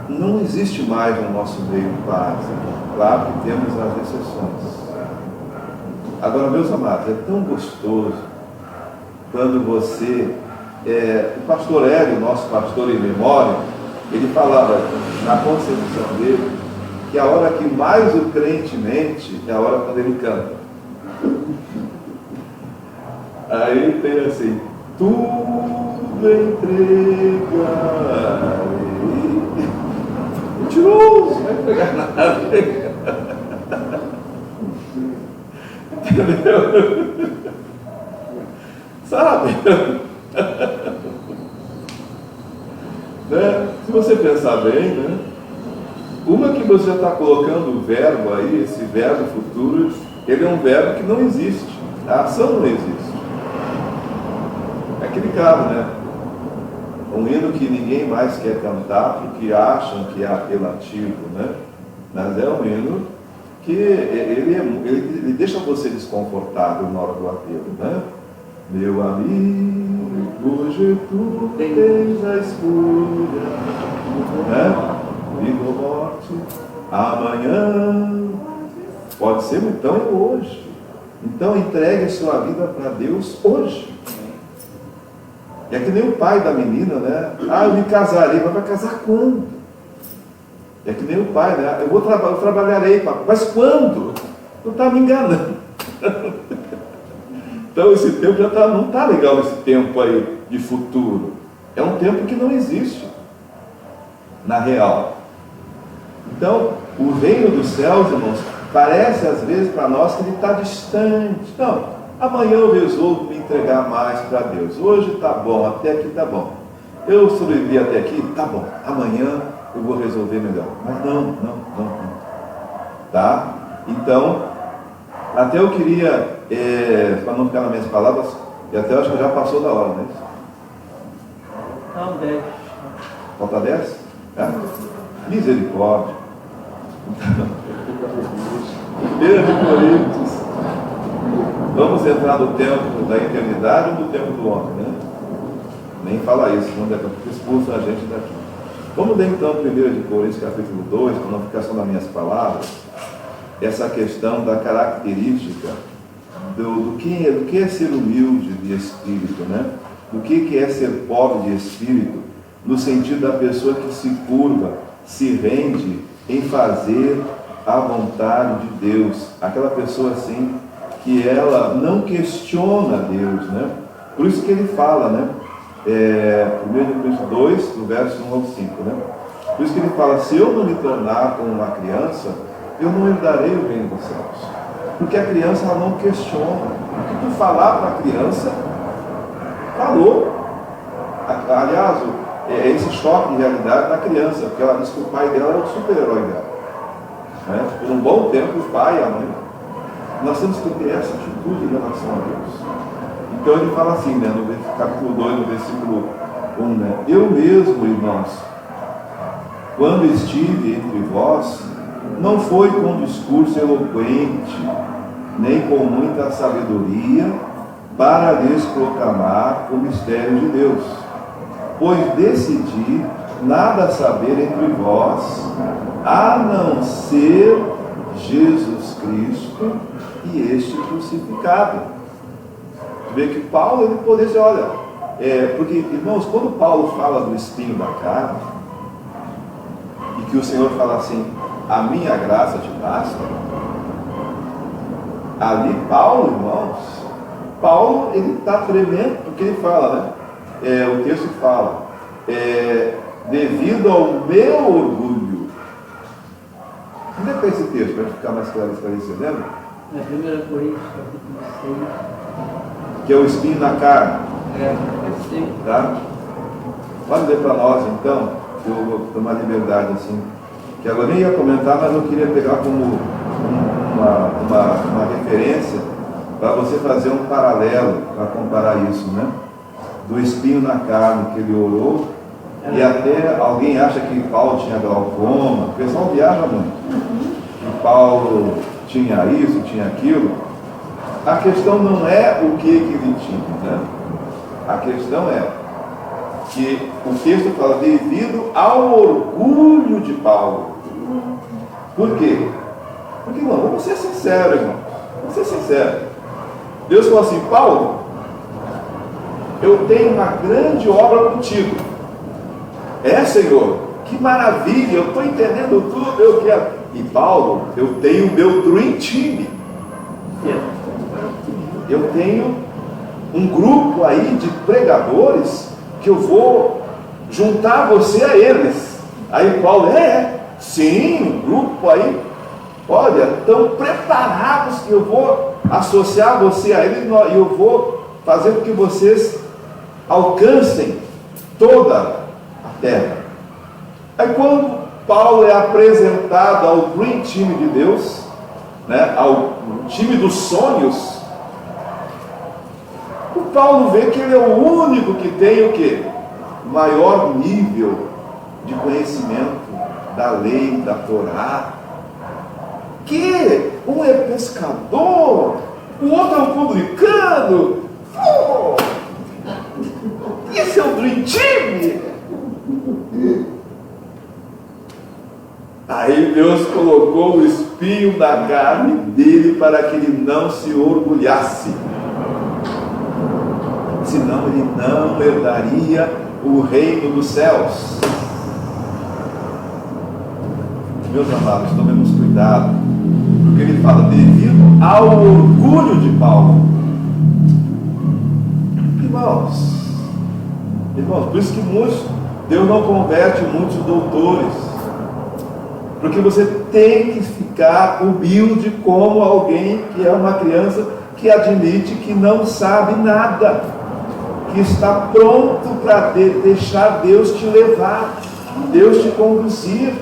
não existe mais no nosso meio quase. Claro que temos as exceções. Agora, meus amados, é tão gostoso quando você... o pastor Hélio, nosso pastor em memória, ele falava na concepção dele que a hora que mais o crente mente é a hora quando ele canta. Aí tem assim: tudo entregarei. Mentiroso, não vai pegar nada. Entendeu? Sabe? Né? Se você pensar bem, né? Uma que você já está colocando o verbo aí, esse verbo futuro, ele é um verbo que não existe. A ação não existe. É aquele caso, né? Um hino que ninguém mais quer cantar porque acham que é apelativo, né? Mas é um hino que ele deixa você desconfortável na hora do apelo, né? Meu amigo, hoje tu tens a escolha, né? Vida ou morte, amanhã, pode ser então hoje. Então entregue a sua vida para Deus hoje. É que nem o pai da menina, né? Ah, eu me casarei, mas vai casar quando? É que nem o pai, né? Eu trabalharei, papai. Mas quando? Não está me enganando. Então esse tempo já não está legal, esse tempo aí de futuro. É um tempo que não existe na real. Então, o reino dos céus, irmãos, parece às vezes para nós que ele está distante. Não, amanhã eu resolvo me entregar mais para Deus. Hoje está bom, até aqui está bom. Eu sobrevivi até aqui, está bom. Amanhã eu vou resolver melhor. Mas não. Tá? Então, até eu queria, para não ficar nas minhas palavras, e até eu acho que já passou da hora, não é isso? Não, 10. Falta 10? É? Misericórdia. 1 Coríntios. Vamos entrar no tempo da eternidade ou no tempo do homem, né? Nem fala isso, senão daqui a pouco expulsam a gente daqui. Vamos ler então 1 Coríntios capítulo 2, para não ficar só nas minhas palavras, essa questão da característica do que é ser humilde de espírito, né? Do que é ser pobre de espírito, no sentido da pessoa que se curva, se rende em fazer a vontade de Deus. Aquela pessoa assim, que ela não questiona Deus, né? Por isso que ele fala, né? 1 Coríntios 2, do verso 1 ao 5, né? Por isso que ele fala, se eu não me tornar como uma criança, eu não herdarei o reino dos céus. Porque a criança, ela não questiona. O que tu falar para a criança, falou. Aliás, esse choque de realidade da criança, porque ela diz que o pai dela é o super-herói dela. Né? Por um bom tempo, o pai e a mãe. Nós temos que ter essa atitude em relação a Deus. Então ele fala assim, né, no capítulo 2, no versículo 1, né? Eu mesmo, irmãos, quando estive entre vós, não foi com discurso eloquente, nem com muita sabedoria, para lhes proclamar o mistério de Deus. Pois decidi nada saber entre vós, a não ser Jesus Cristo e este crucificado. Vê que Paulo, ele poderia dizer, olha, porque, irmãos, quando Paulo fala do espinho da carne, e que o Senhor fala assim, a minha graça te basta, ali Paulo, irmãos, Paulo, ele está tremendo, porque ele fala, né? O texto fala, devido ao meu orgulho. Onde é que é esse texto, para ficar mais claro esclarecido, lembra? Na 1 Coríntios, capítulo 6. Que é o espinho na carne. Sim. Tá? Pode ler para nós, então, que eu vou tomar liberdade, assim. Que agora nem ia comentar, mas eu queria pegar como uma referência para você fazer um paralelo, para comparar isso, né? Do espinho na carne que ele orou, e até alguém acha que Paulo tinha glaucoma, o pessoal viaja muito. Que Paulo tinha isso, tinha aquilo. A questão não é o que ele tinha, né? A questão é que o texto fala devido ao orgulho de Paulo. Por quê? Porque, irmão, vamos ser sinceros, irmão. Vamos ser sinceros. Deus falou assim, Paulo, eu tenho uma grande obra contigo. Senhor, que maravilha, eu estou entendendo tudo, eu quero. E Paulo, eu tenho o meu Dream Team. Eu tenho um grupo aí de pregadores que eu vou juntar você a eles. Aí Paulo, sim, um grupo aí, olha, estão preparados que eu vou associar você a eles e eu vou fazer com que vocês alcancem toda a terra. Aí quando Paulo é apresentado ao Dream Team de Deus, né, ao time dos sonhos, o Paulo vê que ele é o único que tem o quê? Maior nível de conhecimento da lei, da Torá. Que um é pescador, o outro é um publicano. Esse é o Dream Team. Aí Deus colocou o espinho na carne dele para que ele não se orgulhasse. Senão ele não herdaria o reino dos céus. Meus amados, tomemos cuidado, porque ele fala devido ao orgulho de Paulo. Irmãos, por isso que Deus não converte muitos doutores, porque você tem que ficar humilde como alguém que é uma criança que admite que não sabe nada, que está pronto para deixar Deus te levar, Deus te conduzir.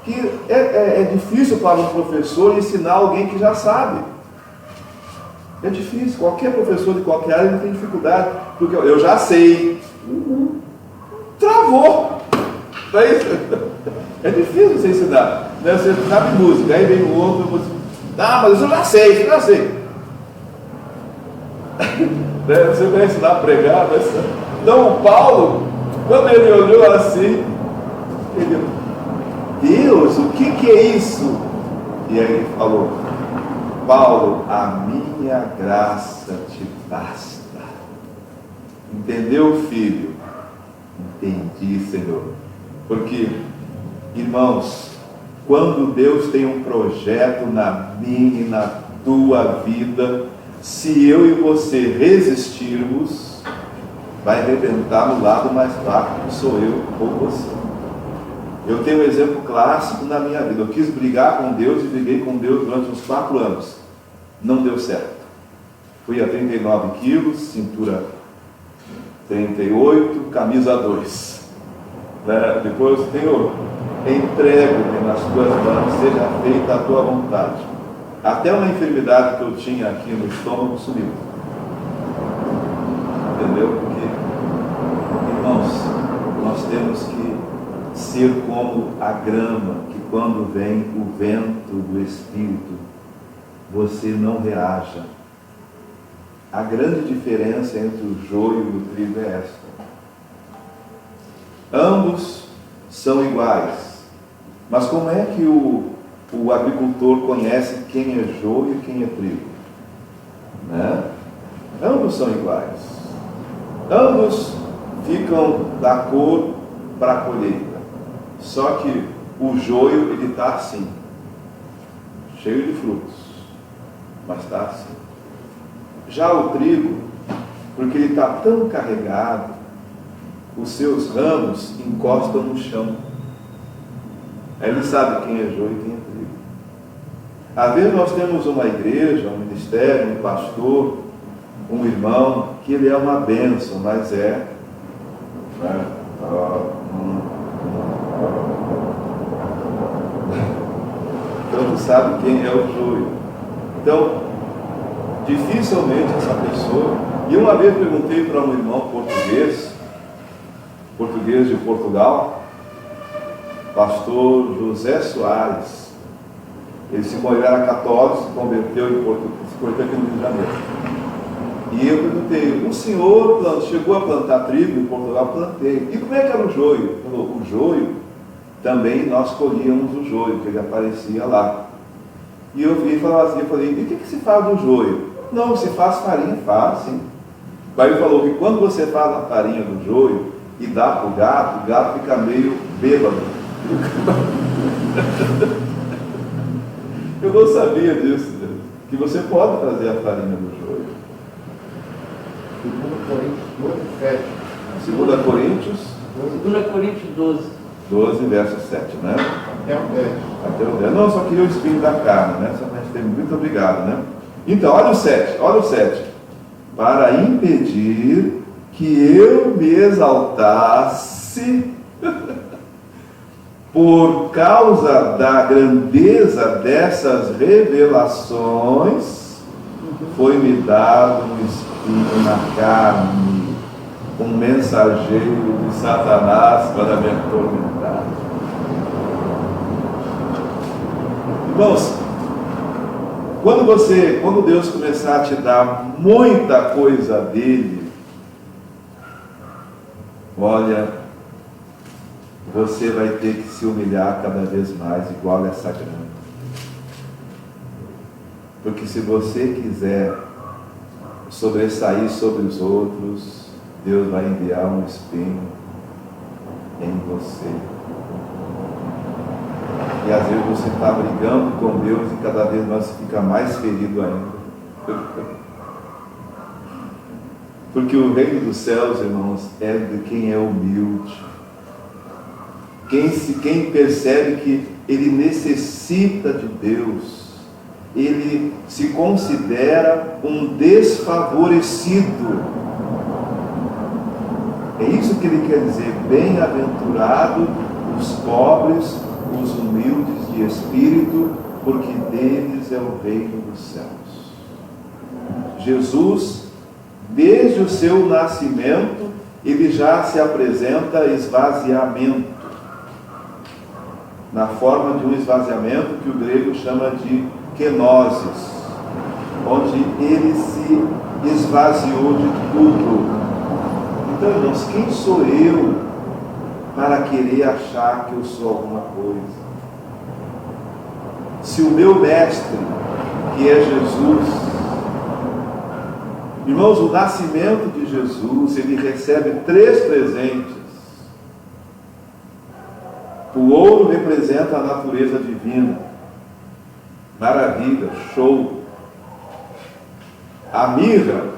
Que é difícil para um professor ensinar alguém que já sabe. É difícil, qualquer professor de qualquer área não tem dificuldade, porque eu já sei. Travou. É difícil você ensinar. Né? Você sabe música, aí vem o outro, mas eu já sei. Você vai ensinar a pregar, mas... Então o Paulo, quando ele olhou assim, ele, Deus, o que é isso? E aí ele falou, Paulo, a minha graça te basta. Entendeu, filho? Entendi, Senhor. Porque, irmãos, quando Deus tem um projeto na minha e na tua vida, se eu e você resistirmos, vai arrebentar no lado mais fraco, que sou eu ou você. Eu tenho um exemplo clássico na minha vida. Eu quis brigar com Deus e briguei com Deus durante uns 4 anos. Não deu certo. Fui a 39 quilos, cintura 38, camisa 2. Depois eu tenho, entrego-me nas tuas mãos, seja feita a tua vontade. Até uma enfermidade que eu tinha aqui no estômago sumiu. Entendeu? Porque, irmãos, nós temos que ser como a grama, que quando vem o vento do Espírito, você não reaja. A grande diferença entre o joio e o trigo é esta. Ambos são iguais. Mas como é que o agricultor conhece quem é joio e quem é trigo? Né? Ambos são iguais. Ambos ficam da cor para a colheita. Só que o joio, ele está assim, cheio de frutos, mas está assim. Já o trigo, porque ele está tão carregado, os seus ramos encostam no chão. Aí ele sabe quem é joio e quem é trigo. Às vezes nós temos uma igreja, um ministério, um pastor, um irmão, que ele é uma bênção, mas é... Né? Então não sabe quem é o joio. Então, dificilmente essa pessoa... E uma vez perguntei para um irmão português de Portugal, pastor José Soares. Ele era católico, se converteu aqui no Rio de Janeiro. E eu perguntei, o senhor chegou a plantar trigo em Portugal? Plantei. E como é que era o joio? Ele falou, o joio, também nós colhíamos o joio, que ele aparecia lá. E eu vi e falava assim, eu falei, e o que se faz do joio? Não, se faz farinha, faz sim. Aí ele falou que quando você faz a farinha do joio e dá para o gato fica meio bêbado. Eu não sabia disso, Deus, que você pode fazer a farinha do joio. 2 Coríntios 12. 12, verso 7, né? Até o 10. Não, só queria o espinho da carne, né? Só para a gente ter muito obrigado, né? Então, olha o 7. Para impedir que eu me exaltasse por causa da grandeza dessas revelações, foi-me dado um espinho na carne, um mensageiro de Satanás para me atormentar. Irmãos, quando Deus começar a te dar muita coisa dele, olha, você vai ter que se humilhar cada vez mais, igual essa grama. Porque se você quiser sobressair sobre os outros, Deus vai enviar um espinho em você. E às vezes você está brigando com Deus e cada vez mais você fica mais ferido ainda. Porque o reino dos céus, irmãos, é de quem é humilde. Quem percebe que ele necessita de Deus, ele se considera um desfavorecido. É isso que ele quer dizer, bem-aventurado os pobres, os humildes de espírito, porque deles é o reino dos céus. Jesus, desde o seu nascimento, ele já se apresenta esvaziamento, na forma de um esvaziamento que o grego chama de kenosis. onde ele se esvaziou de tudo. Então, irmãos, quem sou eu para querer achar que eu sou alguma coisa? Se o meu mestre, que é Jesus, irmãos, o nascimento de Jesus, ele recebe 3 presentes. O ouro representa a natureza divina. Maravilha, show. A mirra,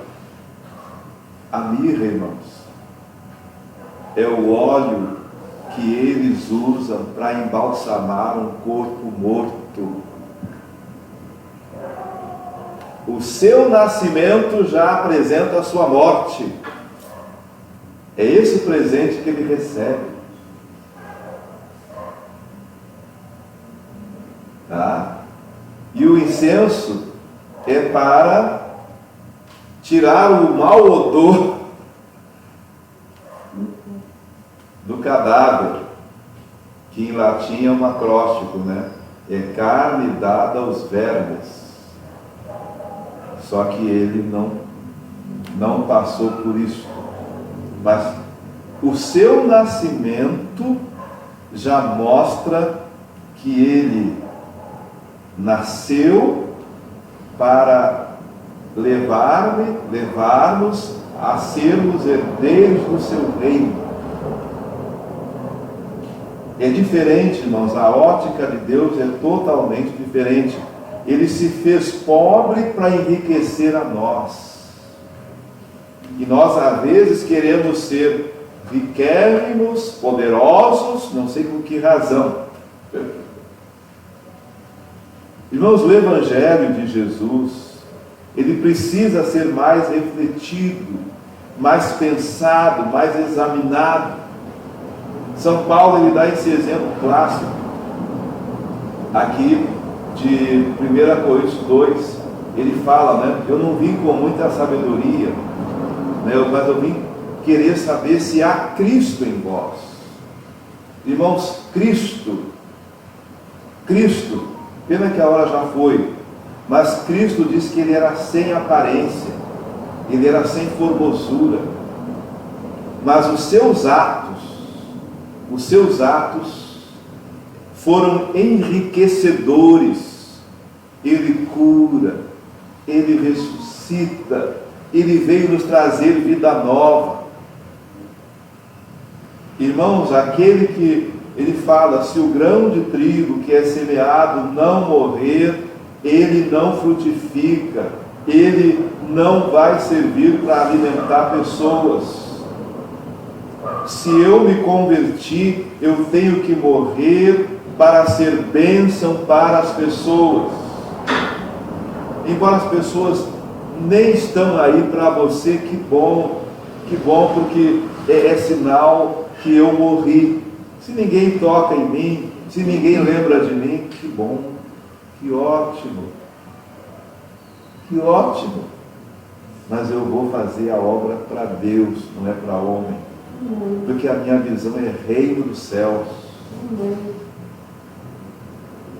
irmãos, é o óleo que eles usam para embalsamar um corpo morto. O seu nascimento já apresenta a sua morte. É esse o presente que ele recebe. Tá? E o incenso é para tirar o mau odor do cadáver, que em latim é um acróstico, né? É carne dada aos vermes. Só que ele não passou por isso. Mas o seu nascimento já mostra que ele nasceu para levar-nos a sermos herdeiros do seu reino. É diferente, irmãos, a ótica de Deus é totalmente diferente. Ele se fez pobre para enriquecer a nós. E nós, às vezes, queremos ser riquérrimos, poderosos, não sei por que razão. Irmãos, o Evangelho de Jesus, ele precisa ser mais refletido, mais pensado, mais examinado. São Paulo, ele dá esse exemplo clássico aqui de 1 Coríntios 2. Ele fala, né? Eu não vim com muita sabedoria, né? Mas eu vim querer saber se há Cristo em vós. Irmãos, Cristo, pena que a hora já foi, mas Cristo disse que ele era sem aparência, ele era sem formosura, mas os seus atos foram enriquecedores. Ele cura, ele ressuscita, ele veio nos trazer vida nova. Irmãos, aquele que ele fala, se o grão de trigo que é semeado não morrer, ele não frutifica, ele não vai servir para alimentar pessoas. Se eu me converti, eu tenho que morrer para ser bênção para as pessoas. Embora as pessoas nem estão aí para você, que bom, porque é sinal que eu morri. Se ninguém toca em mim, se ninguém lembra de mim, que bom, que ótimo, mas eu vou fazer a obra para Deus, não é para homem, porque a minha visão é reino dos céus.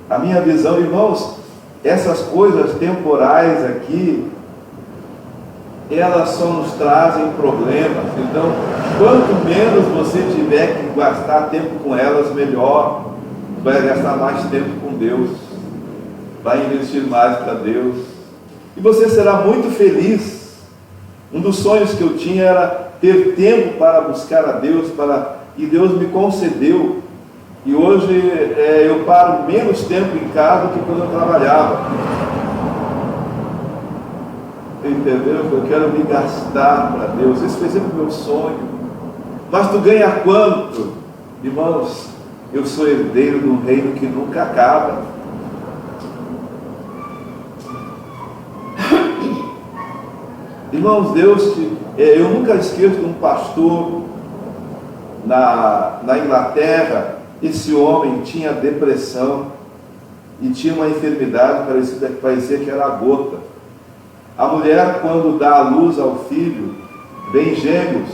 A minha visão, irmãos, essas coisas temporais aqui, elas só nos trazem problemas. Então, quanto menos você tiver que gastar tempo com elas, melhor. Vai gastar mais tempo com Deus, vai investir mais para Deus, e você será muito feliz. Um dos sonhos que eu tinha era ter tempo para buscar a Deus, e Deus me concedeu. E hoje eu paro menos tempo em casa do que quando eu trabalhava. Entendeu? Eu quero me gastar para Deus. Esse foi sempre o meu sonho. Mas tu ganha quanto? Irmãos, eu sou herdeiro de um reino que nunca acaba. Irmãos, eu nunca esqueço de um pastor na Inglaterra. Esse homem tinha depressão e tinha uma enfermidade parecia que era a gota. A mulher, quando dá a luz ao filho, vem gêmeos,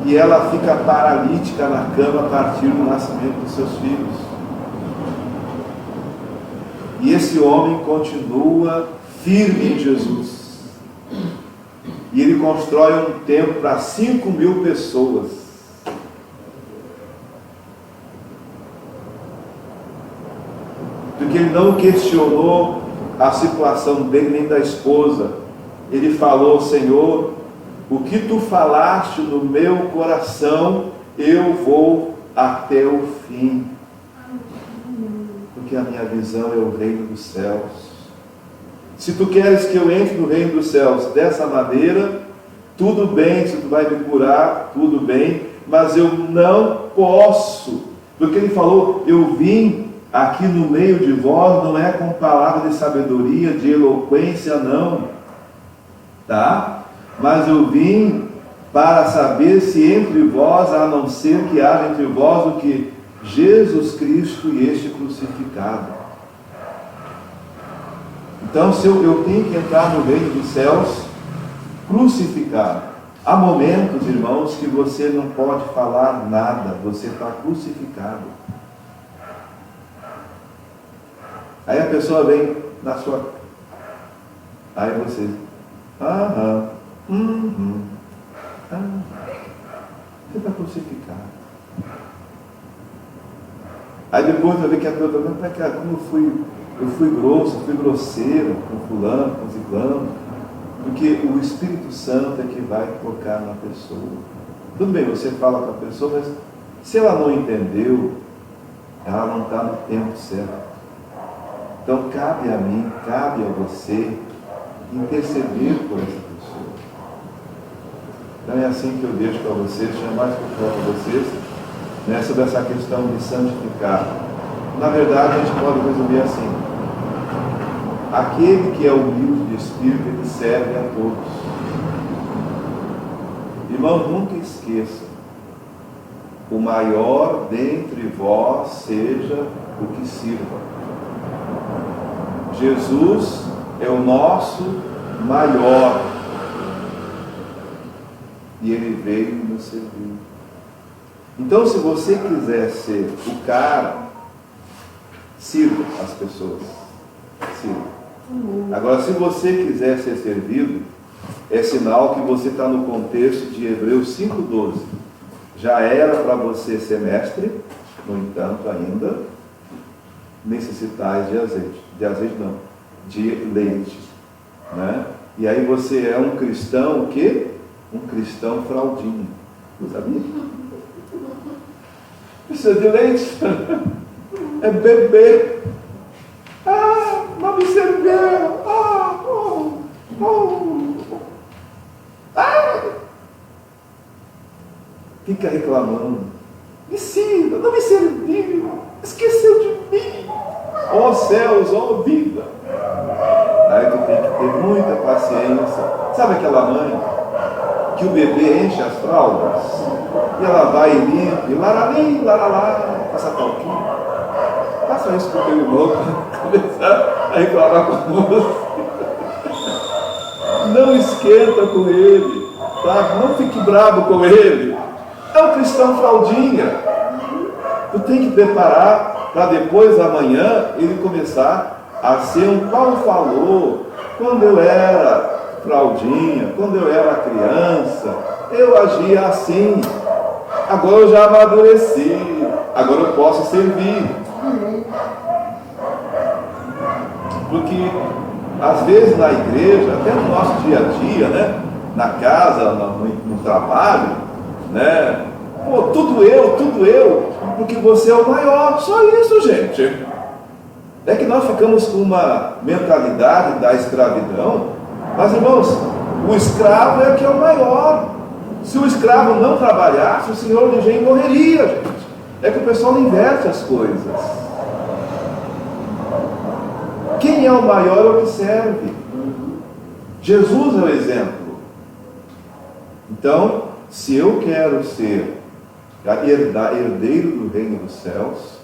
e ela fica paralítica na cama a partir do nascimento dos seus filhos. E esse homem continua firme em Jesus. E ele constrói um templo para 5.000 pessoas. Porque ele não questionou a situação dele nem da esposa. Ele falou: Senhor, o que tu falaste no meu coração, eu vou até o fim. Porque a minha visão é o reino dos céus. Se tu queres que eu entre no reino dos céus dessa maneira, tudo bem. Se tu vai me curar, tudo bem. Mas eu não posso. Porque ele falou: eu vim aqui no meio de vós, não é com palavra de sabedoria, de eloquência, não. Tá? Mas eu vim para saber se entre vós, a não ser que haja entre vós o que? Jesus Cristo e este crucificado. Então, se eu tenho que entrar no reino dos céus crucificado. Há momentos, irmãos, que você não pode falar nada, você está crucificado. Aí a pessoa vem na sua... Aí você... Você está crucificado. Aí depois vai ver que a pessoa está falando: como eu fui grosso, fui grosseiro com fulano, com ciclano. Porque o Espírito Santo é que vai tocar na pessoa. Tudo bem, você fala com a pessoa, mas se ela não entendeu, ela não está no tempo certo. Então cabe a mim, cabe a você interceder por essa pessoa. Então é assim que eu deixo para vocês, jamais que eu falo para vocês, né, sobre essa questão de santificar. Na verdade, a gente pode resumir assim: aquele que é humilde de espírito, ele serve a todos. Irmão, nunca esqueça: o maior dentre vós seja o que sirva. Jesus é o nosso maior. E ele veio e nos serviu. Então, se você quiser ser o cara, sirva as pessoas. Sirva. Agora, se você quiser ser servido, é sinal que você está no contexto de Hebreus 5,12. Já era para você ser mestre, no entanto, ainda necessitais de azeite. De azeite não, de leite. Né? E aí você é um cristão, o quê? Um cristão fraldinho. Sabia? Precisa de leite. É bebê. Não me serviu. Fica reclamando. Me sirva, não me serviu. Esqueceu de mim. Ó céus, ó vida. Aí tu tem que ter muita paciência. Sabe aquela mãe que o bebê enche as fraldas e ela vai e limpa, e larali, laralá, passa talquinho? Faça isso com o teu irmão para começar a reclamar com você. Não esquenta com ele, tá? Não fique bravo com ele. É um cristão fraldinha. Tu tem que preparar para depois, amanhã, ele começar a ser um Paulo falou. Quando eu era fraldinha, quando eu era criança, eu agia assim. Agora eu já amadureci, agora eu posso servir. Porque às vezes na igreja, até no nosso dia a dia, né, na casa, no trabalho, né, pô, tudo eu, porque você é o maior. Só isso, gente. É que nós ficamos com uma mentalidade da escravidão. Mas, irmãos, o escravo é que é o maior. Se o escravo não trabalhasse, o senhor de engenho morreria, gente. É que o pessoal inverte as coisas. Quem é o maior é o que serve. Jesus é o exemplo. Então, se eu quero ser herdeiro do reino dos céus,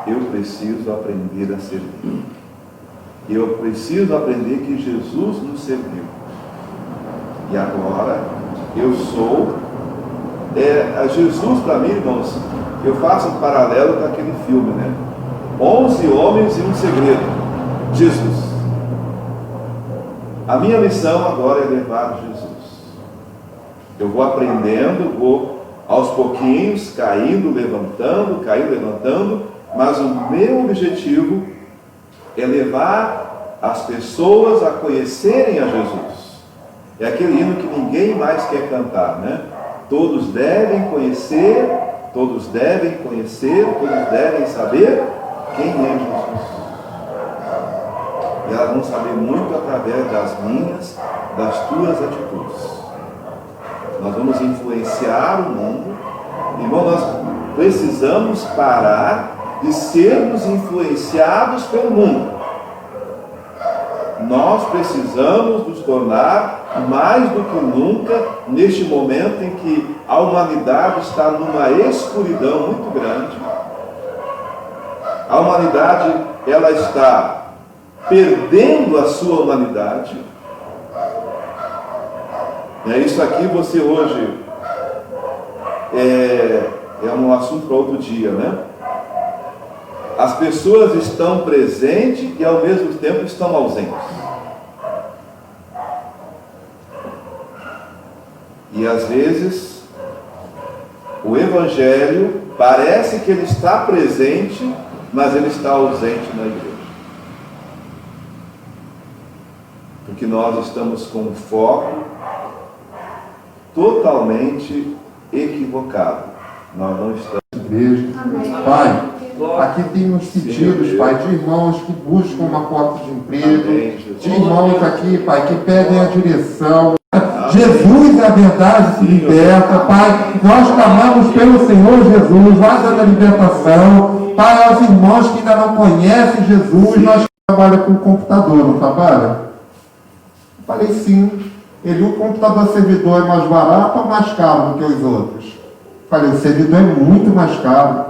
eu preciso aprender a servir. Eu preciso aprender que Jesus nos serviu. E agora, eu sou... Jesus, para mim, irmãos, eu faço um paralelo com aquele filme, né? 11 homens e um segredo. Jesus. A minha missão agora é levar Jesus. Eu vou aprendendo, vou aos pouquinhos, caindo, levantando, mas o meu objetivo é levar as pessoas a conhecerem a Jesus. É aquele hino que ninguém mais quer cantar, né? Todos devem conhecer, todos devem saber quem é Jesus. E elas vão saber muito através das minhas, das tuas atitudes. Nós vamos influenciar o mundo. Irmão, nós precisamos parar de sermos influenciados pelo mundo. Nós precisamos nos tornar mais do que nunca neste momento em que a humanidade está numa escuridão muito grande. A humanidade, ela está perdendo a sua humanidade. Isso aqui você hoje é um assunto para outro dia, né? As pessoas estão presentes e ao mesmo tempo estão ausentes. E às vezes o Evangelho parece que ele está presente, mas ele está ausente na igreja. Porque nós estamos com um foco totalmente equivocado. Nós não estamos. Igreja. Pai, aqui tem uns pedidos, Pai, de irmãos que buscam uma porta de emprego, de irmãos aqui, Pai, que pedem a direção. Jesus é a verdade que liberta, Pai. Nós clamamos pelo Senhor Jesus, vai dando a libertação. Pai, aos irmãos que ainda não conhecem Jesus, nós trabalhamos com computador, não trabalha? Falei sim. O computador servidor é mais barato ou mais caro do que os outros? Falei, o servidor é muito mais caro.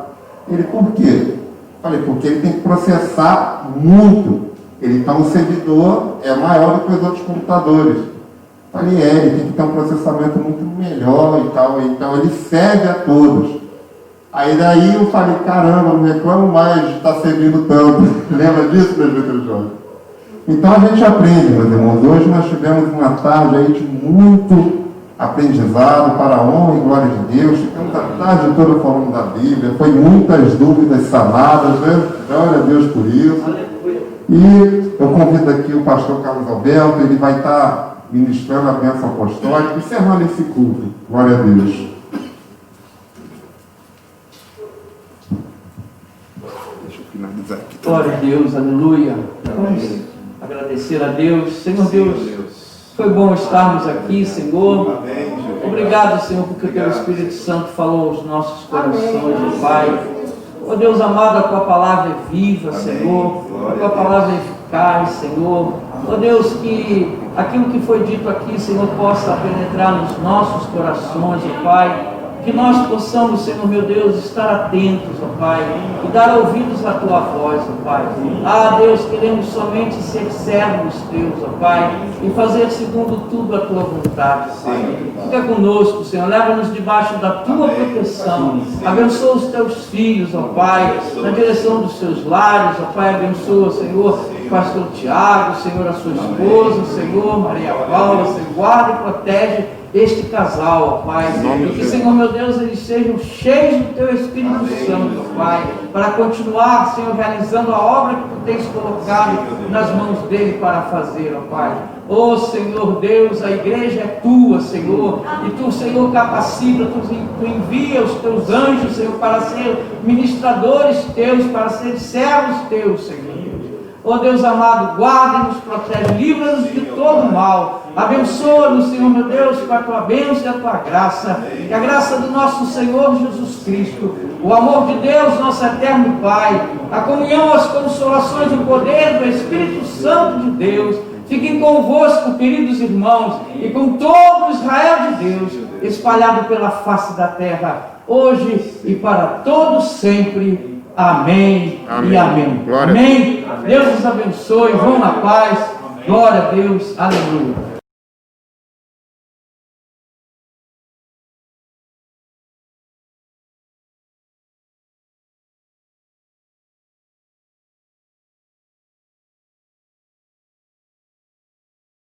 Ele, por quê? Falei, porque ele tem que processar muito. Então o servidor é maior do que os outros computadores. Falei, ele tem que ter um processamento muito melhor e tal. Então ele serve a todos. Aí daí eu falei, caramba, não reclamo mais de estar servindo tanto. Lembra disso, presbítero Jorge? Então a gente aprende, meus irmãos. Hoje nós tivemos uma tarde aí de muito aprendizado para a honra e glória de Deus. Ficamos a tarde toda falando da Bíblia. Foi muitas dúvidas sanadas, né? Glória a Deus por isso. E eu convido aqui o pastor Carlos Alberto, ele vai estar ministrando a bênção apostólica, encerrando esse culto. Glória a Deus. Deixa eu finalizar aqui. Glória a Deus, aleluia. Vamos agradecer a Deus. Senhor Deus, foi bom estarmos aqui, Senhor. Obrigado, Senhor, porque o Teu Espírito Santo falou aos nossos corações, ó Pai. Ó Deus amado, a Tua palavra é viva, Senhor. A Tua palavra é eficaz, Senhor. Ó Deus, que aquilo que foi dito aqui, Senhor, possa penetrar nos nossos corações, ó Pai. Que nós possamos, Senhor meu Deus, estar atentos, ó Pai, e dar ouvidos à Tua voz, ó Pai. Ah, Deus, queremos somente ser servos Teus, ó Pai, e fazer segundo tudo a Tua vontade, Pai. Fica conosco, Senhor, leva-nos debaixo da Tua proteção. Abençoa os Teus filhos, ó Pai, na direção dos seus lares, ó Pai. Abençoa, Senhor, o pastor Tiago, Senhor, a sua esposa, Senhor, Maria Paula, Senhor, guarda e protege este casal, ó Pai, e que, Senhor meu Deus, eles sejam cheios do Teu Espírito Santo, ó Pai, para continuar, Senhor, realizando a obra que Tu tens colocado nas mãos dele para fazer, ó Pai. Ó Senhor Deus, a igreja é Tua, Senhor, e Tu, Senhor, capacita, Tu envia os Teus anjos, Senhor, para ser ministradores Teus, para ser servos Teus, Senhor. Ó Deus amado, guarda-nos, protege, livra-nos de todo mal. Abençoa-nos, Senhor meu Deus, com a Tua bênção e a Tua graça. Que a graça do nosso Senhor Jesus Cristo, o amor de Deus, nosso eterno Pai, a comunhão, as consolações e o poder do Espírito Santo de Deus, fiquem convosco, queridos irmãos, e com todo Israel de Deus, espalhado pela face da terra, hoje e para todos sempre. Amém, amém. E amém. Glória. Amém. Deus os abençoe. Vão na paz. Glória a Deus. Aleluia.